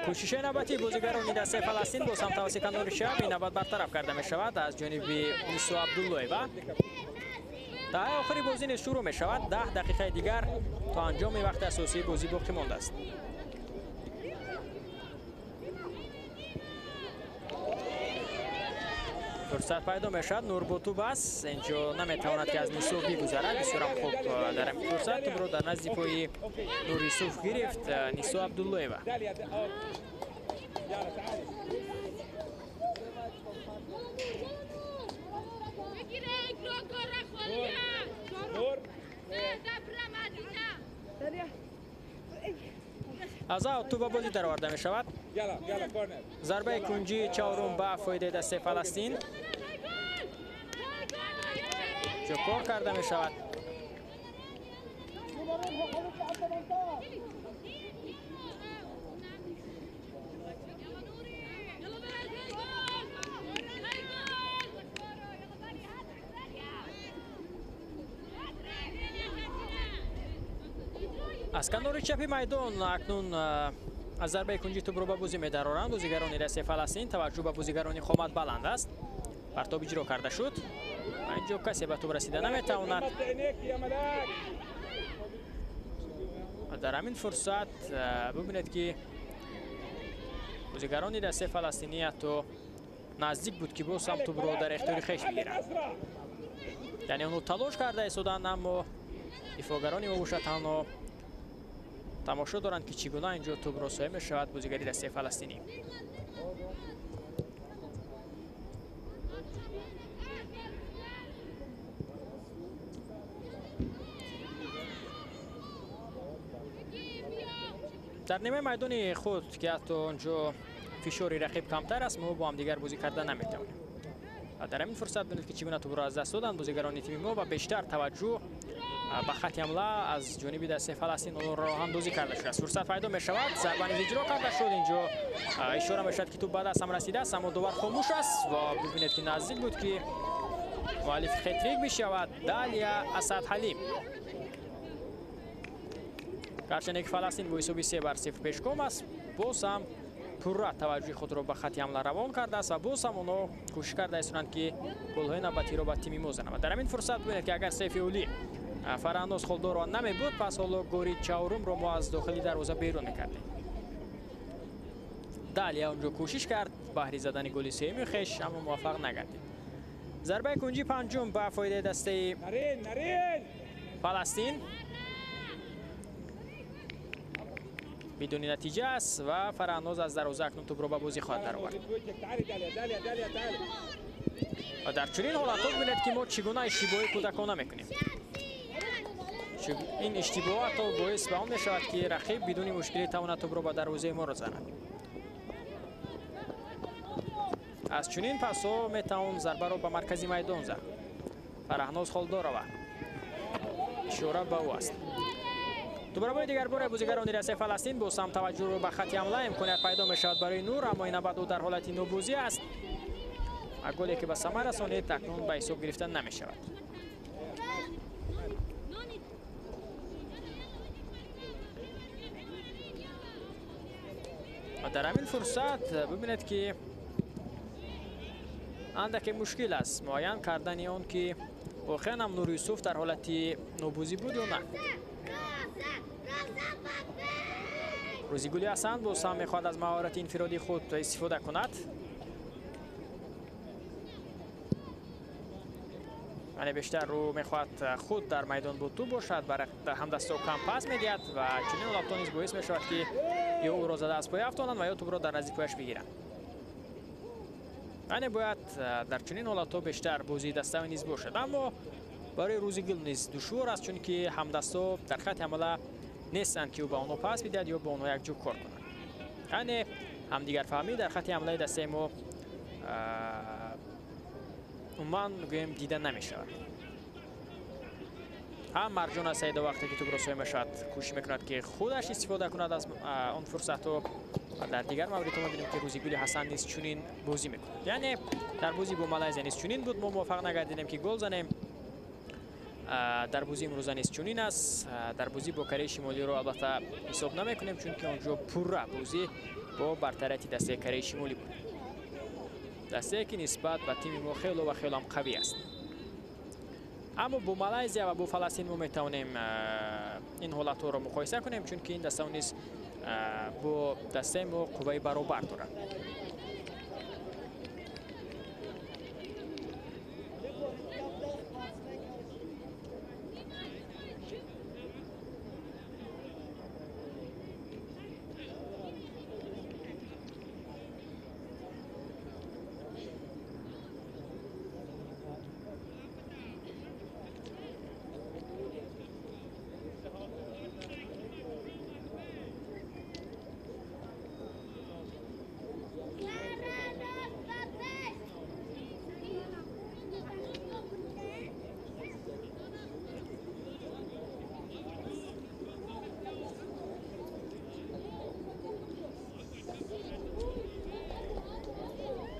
کوشش نوبتی بازیگران دسته فلسطین با سمت توسط کنار شب این نوبت برطرف کرده می شود از جانب نیسو عبداللهی و دقیقه آخری بازی نیز شروع می شود. 10 دقیقه دیگر تا انجام وقت اساسی بازی باقی مانده است. فرصت پیدا می شود، نور با توپ است، اینجا نمیتواند که از نیسو بگذرد. بسیار خوب در این فرصت توپ را در نزد پای نور یوسف گرفت نیسو عبداللهی. نور از آن توپ بازی در آورده می شود. يلا يلا كورنر ضربه کنجی چهارم به فایده دست فلسطین. جوکور کرده می شود. از کنار چپ میدان اکنون از ضربه کنجی توپ رو به بازی می‌دارند. بازیگران دست فلسطین توجه به بازیگران خامت بلند است. پرتاب اجرا کرده شد. اینجا کسی به توپ رسیده نمی‌تواند. در همین فرصت ببینید که بازیگران دست فلسطینی حتی نزدیک بود که باز هم توپ رو در اختیار خویش بگیرند. یعنی اونو تلاش کرده ایستادند اما دفاعگران ما باشد تنها تماشا دارند که چگونه اینجا توپ را صاحب می‌شود بازیگری دسته فلسطینی. در نیمه میدان خود که حتی اونجا فشار رقیب کمتر است ما با هم دیگر بازی کردن نمی‌توانیم. در همین فرصت ببینید که چگونه توپ را از دست دادند بازیگران تیم ما و بیشتر توجه به خط حمله از جانب دسته فلسطین راه اندازی کرده شده است. فرصت پیدا می شود. ضربه اجرا کرده شد. اینجا اشاره می شود که توپ به دست هم رسیده است اما دوباره خاموش است و ببینید که نزدیک بود که مؤلف خطریک بشود. دالیا اسد حلیم گرچه که فلسطین با حساب 3-0 پیشگام است باز هم پورا توجه خود را به خط حمله روان کرده است و باز هم اونا کوشش کرده استند که گل‌های نوبتی را به تیم ما بزنند. در همین فرصت ببینید که اگر سیف اولی فرانداز خلدار نمی بود پس حالا گوری چهارم رو ما از داخلی دروازه بیرون میکردیم. دالیا اونجا کوشش کرد بهری زدن گل سوم خویش اما موفق نگردید. ضربه کنجی پنجم به فایده دسته فلسطین بدون نتیجه است و فرانداز از دروازه اکنون توپ رو به بازی خواهد درآورد. و در چنین حالت ببینید که ما چگونه اشتباهی کودکانه میکنیم. این اشتباهات باعث به آن میشود که رقیب بدون مشکلی تواند توپ را به دروازه ما رساند. از چنین پس‌ها میتوان ضربه را به مرکزی میدان زد. فرهناز خالدارова اشاره به او است. دوباره دیگر بار بازیگران دسته فلسطین با سم توجه رو به خط حمله امکانیت پیدا میشود برای نور اما این بعد در حالت نوبوزی است. گلی که به ثمر رسانید اکنون به حساب گرفتن نمیشود. و در همین فرصت ببینید که اندک مشکل است معین کردن اون که واقعا هم نور یوسف در حالت نوبوزی بود یا نه. روزیگلی حسن با سم میخواد از مهارت انفرادی خود استفاده کند. یعنی بیشتر رو میخواد خود در میدان با توپ باشد برای همدسته و کم پس میدهد و چنین حالت نیز باعث میشود که یا او را زده از پای افتانند و یا توپ را در نزدیک پایش بگیرند. یعنی باید در چنین حالت بیشتر بازی دسته نیز باشد اما برای روزیگل نیز دشوار است چون که همدسته در خط حمله نیستند که او به آنها پس بدهد یا با آنها یک جو کار کنند. یعنی همدیگر فهمی در خط حمله دسته ما عموما گویم دیده نمی شود. هم مرجان سعید وقتی که توپ را صاحب میشود کوشش میکند که خودش استفاده کند از آن فرصت و در دیگر مورد ما دیدیم که روزیگل حسن نیز چنین بازی میکند. یعنی در بازی با مالایزیا نیز چنین بود ما موفق نگردیدیم که گل زنیم. در بازی امروز نیز چنین است. در بازی با کره شمالی رو البته حساب نمیکنیم چون که اونجا پورا بازی با برتریت دسته کره شمالی بود. دسته که نسبت به تیم ما خیلی و خیلی هم قوی است. اما با مالایزیا و با فلسطین ما میتوانیم این حالت رو مقایسه کنیم چون که این دسته نیز با دسته ما قوه برابر دارد.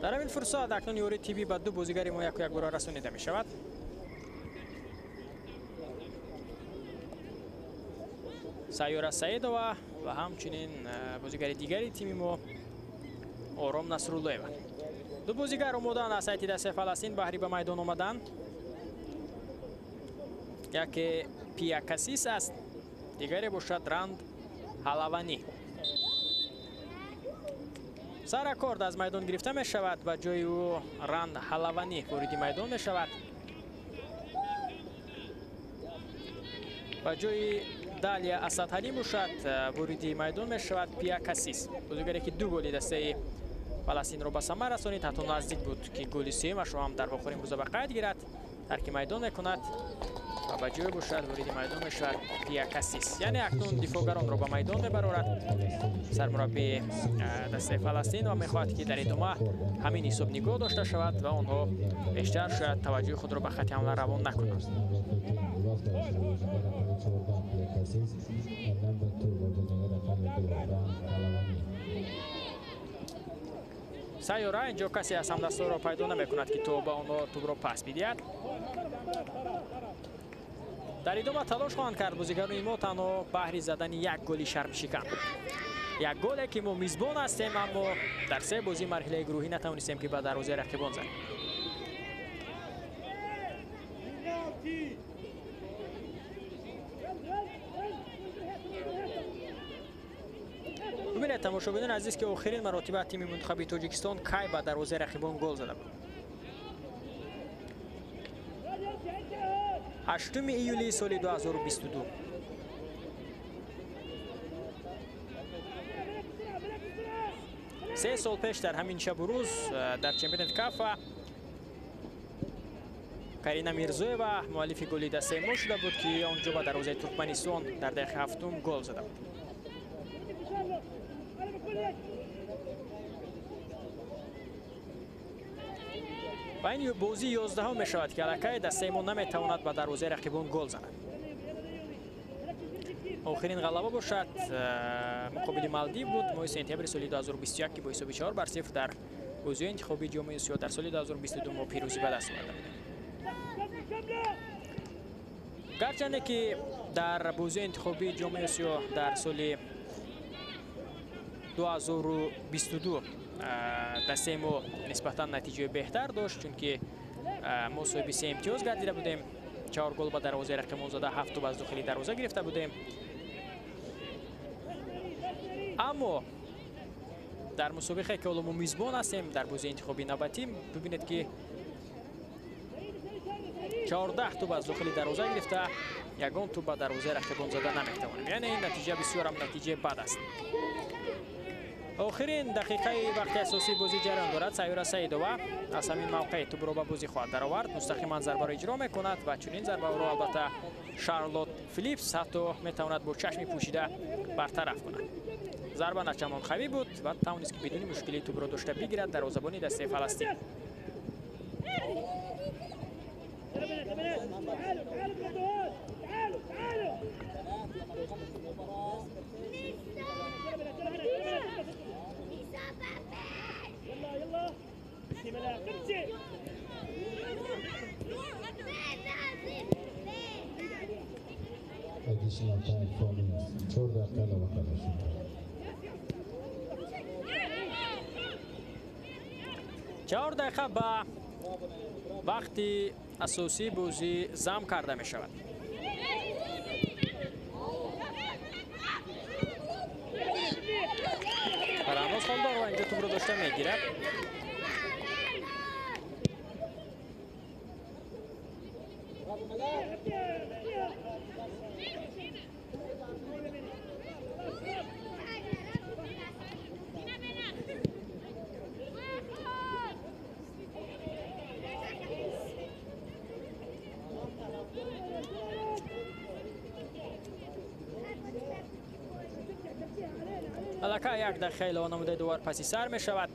در همین فرصت اکنون یوری تیوی با دو بازیگر ما یک گل رسانیده می شود. سیاره سعیدова و همچنین بازیگر دیگری تیم ما آرام نصراللهیو. دو بازیگر آمادند از سایت دسته فلسطین بهری به میدان آمدند. یکی پیا کاسیس است، دیگری باشد رند حلوانی. سر کارد از میدان گرفته می شود و جای او رند حلوانی وارد میدان می شود و جای دالیا اسدعلی باشد وارد میدان می شود پیا کاسیس، بازیگری که دو گل دسته فلسطین را به ثمر رسانید. حتی نزدیک بود که گل سومش را هم در آخرین مسابقه قید گیرد. ترک میدان میکند و به جای باشد وارد میدان میشود پیا کاسیس. یعنی اکنون دفاعگران را به میدان میبرد سرمربی دسته فلسطین و میخواهد که در ادامه همین حساب نگاه داشته شود و آنها بیشتر شاید توجه خود را به خط حمله روان نکنند. سیاره اینجا کسی از همدستان را پیدا نمی کند که تو به آنها توپ را پس بدهد. در ادامه تلاش خواهند کرد بازیگران ما تنها بهر زدن یک گل شرمشکن. یک گلی که ما میزبان هستیم اما در سه بازی مرحله گروهی نتوانستیم که به دروازه رقیبان زنیم. ببینید تماشاگران عزیز که آخرین مراتب تیم منتخب تاجیکستان کی به دروازه رقیبان گل زده بود. 8 ایولی سال 2022. سه سال پیش در همین شب و روز در چمپیونات کاف کرینا میرزویوا مؤلف گل دسته ما شده بود که آنجا به دروازه ترکمنستان در دقیقه هفتم گل زده بود. و این بازی 11 می شود که الکی دسته ما نمیتواند به دروازه رقیبان گل زند. آخرین غلبه باشد مقابل مالدیو بود ماه سپتامبر سال 2021 که با حساب 4-0 در بازی انتخابی جام آسیا در سال 2022 ما پیروزی به دست آورده بودیم. گرچه که در بازی انتخابی جام آسیا در سال 2022 دسته ما نسبتا نتیجه بهتر داشت چون که ما صاحب 3 امتیاز گردیده بودیم. 4 گل به دروازه رقیبان زده، 7 توپ از داخلی دروازه گرفته بودیم. اما در مسابقه که ما میزبان هستیم در بازی انتخابی نوبتی ببینید که 14 توپ از داخلی دروازه گرفته، یگان توپ به دروازه رقیبان زده نمیتوانیم. یعنی این نتیجه بسیار هم نتیجه بد است. آخرین دقیقه وقت اساسی بازی جریان دارد. سیاره سعیدова از همین موقع توپ را به بازی خواهد درآورد. مستقیما ضربه را اجرا میکند و چنین ضربه را البته شارلوت فیلیپس حتی میتواند با چشم پوشیده برطرف کند. ضربه نچندان قوی بود و توانست که بدون مشکلی توپ را داشته بگیرد دروازه‌بان دسته فلسطین. Additional time 4 minutes. 4 دقیقه وقت شد. چهار دقیقه به وقت اساسی بازی ضم کرده می شود. فراموز خالدار و اینجا توپ رو داشته می گیرد. الکه یک دقیقه نموده دوبار پسی سر می شود.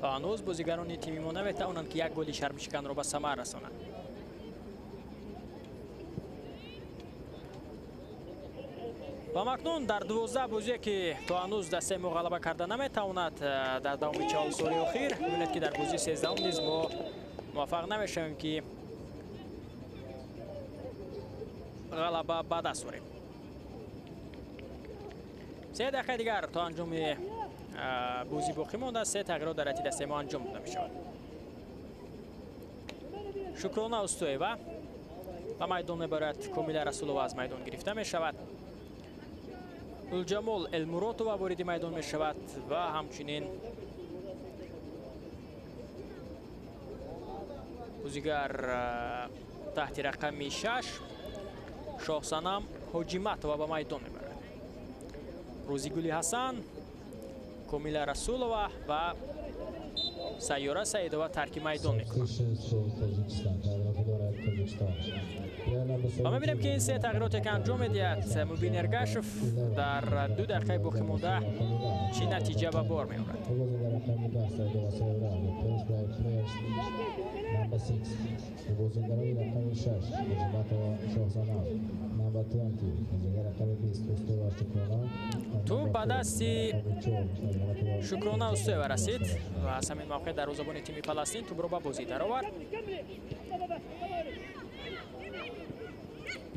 تا هنوز بازیگران تیم ما نمیتوانند که یک گل شرمشکن را به ثمر رسانند. و ва макнун дар 12 бозие ки то ҳанӯз дастаи мо ғалаба карда наметавонад дар давоми 4 соли охир, бибинед ки дар бозии 13 низ мо муваффақ намешавем ки ғалаба ба даст орем. 3 дақиқа дигар то анҷоми бозӣ боқӣ мондааст. 3 тағйирот дар ҳайати дастаи мо анҷом дода мешавад. Шукрона Устоева ба майдон мебарад. Комила Расулова аз майдон гирифта мешавад. Гулҷамол Элмуротова вориди майдон мешавад ва ҳамчунин бозигар таҳти рақами 6 Шоҳсанам Ҳоҷиматова ба майдон мебарад. Рӯзигули Ҳасан, Комила Расулова ва Сайёра Саидова тарки майдон мекунанд. ва мебинем ки ин 3 тағйироте ки анҷом медиҳад Мубин Эргашев дар 2 дақиқаи боқӣ монда чӣ натиҷа ба бор меорад. туп ба дасти Шукрона Устоева расид ва аз ҳамин мавқеъ дарвозабони тими Фаластин тупро ба бозӣ даровард.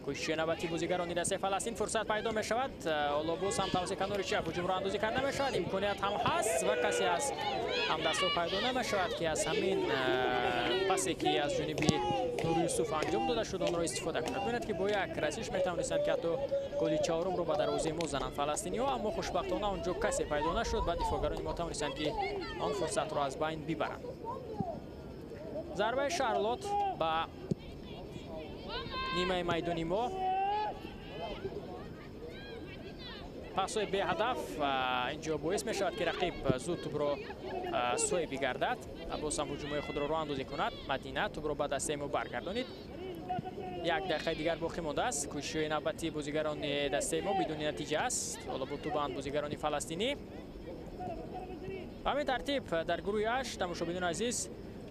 кӯшиши навбати бозигарони дастаи Фаластин фурсат пайдо мешавад. ҳоло боз ҳам тавассути канори чап ҳуҷумро андозӣ карда мешавад. имконият ҳам ҳаст ва касе аз ҳамдастҳо пайдо намешавад ки аз ҳамин пасе ки аз ҷониби Нури Юсуф анҷом дода шуд онро истифода кунад. бинед ки бо як расиш метавонистанд ки ҳатто голи чаҳорумро ба дарвозаи мо зананд фаластиниҳо, аммо хушбахтона онҷо касе пайдо нашуд ва дифоъгарони мо тавонистанд ки он фурсатро аз байн бибаранд. зарбаи Шарлот ба нимаи майдони мо. пасҳои беҳадаф инҷо боис мешавад ки рақиб зуд тӯбро соҳиб бигардад. боз ҳам ҳуҷумҳои худро роҳ андозӣ кунад. Мадина тӯбро ба дастаи мо баргардонид. 1 дақиқаи дигар боқӣ мондааст. кӯшишҳои навбати бозигарони дастаи мо бидуни натиҷа аст. ҳоло бо тӯбанд бозигарони фаластинӣ. ба ҳамин тартиб дар гурӯҳи 8 тамошобинон азиз,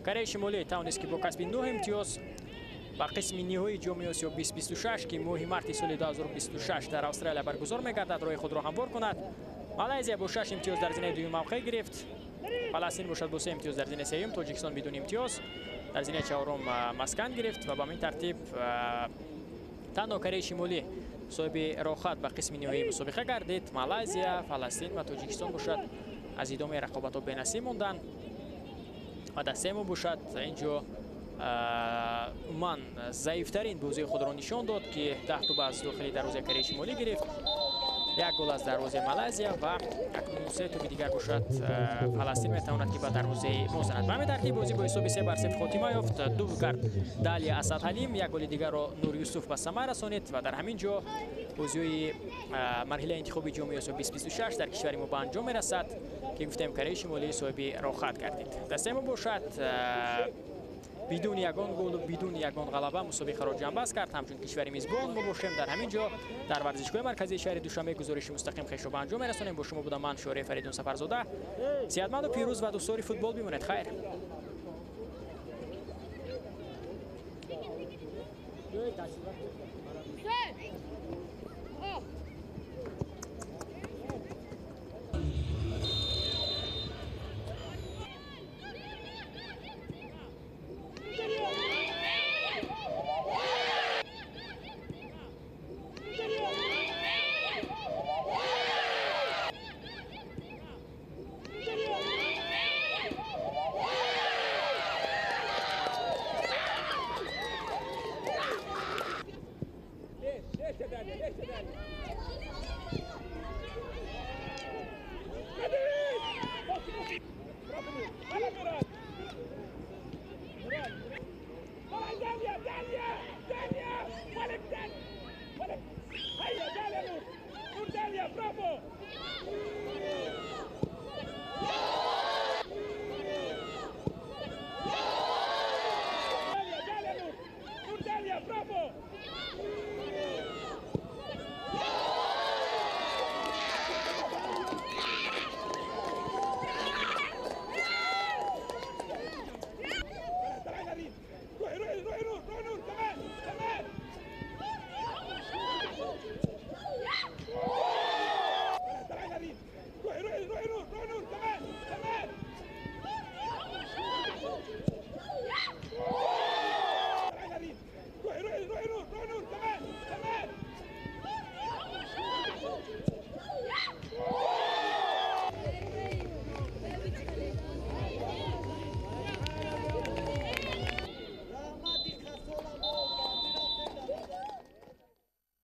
Кореяи Шимолӣ тавонист ки бо касби 9 имтиёз ба қисми ниҳоии ҷоми Осиё 2026 ки моҳи марти соли 2026 дар Австралия баргузор мегардад роҳи худро ҳамвор кунад. Малайзия бо 6 имтиёз дар зинаи дуюм мавқеъ гирифт. Фаластин бошад бо 3 имтиёз дар зинаи сеюм. Тоҷикистон бидуни имтиёз дар зинаи чаҳорум маскан гирифт ва ба ҳамин тартиб танҳо Кореяи Шимолӣ соҳиби роҳхат ба қисми ниҳоии мусобиқа гардид. Малайзия, Фаластин ва Тоҷикистон бошад аз идомаи рақобатҳо бенасиб мондан ва дастаи мо бошад инҷо умуман заифтарин бозии худро нишон дод ки 10 туба аз дохили дарвозаи Кореяи Шимолӣ гирифт. 1 гол аз дарвозаи Малайзия ва акнун 3 туби дигар бошад Фаластин метавонад ки ба дарвозаи мо занад. Ба ҳамин тартиб бозӣ бо ҳисоби 3-0 хотима ёфт. дубл кард Далия Асадҳалим, 1 голи дигарро Нур Юсуф ба самар расонид ва дар ҳамин ҷо бозиҳои марҳилаи интихоби ҷоми Осиё 2026 дар кишвари мо ба анҷом мерасад ки гуфтем Кореяи Шимолӣ соҳиби роҳхат гардид. Дастаи мо бошад бидун ягон голу бидун ягон ғалаба мусобиқаро ҷанбаст кард. ҳамчун кишвари мизбон мо бошем дар ҳамин ҷо дар варзишгоҳи марказии шаҳри Душанбе гузориши мустақим хешро ба анҷом мерасонем. бо шумо будам ман Шория Фаридун Сафарзода. сеҳатманду пирӯз ва дӯстдори футбол бимонед. хайр.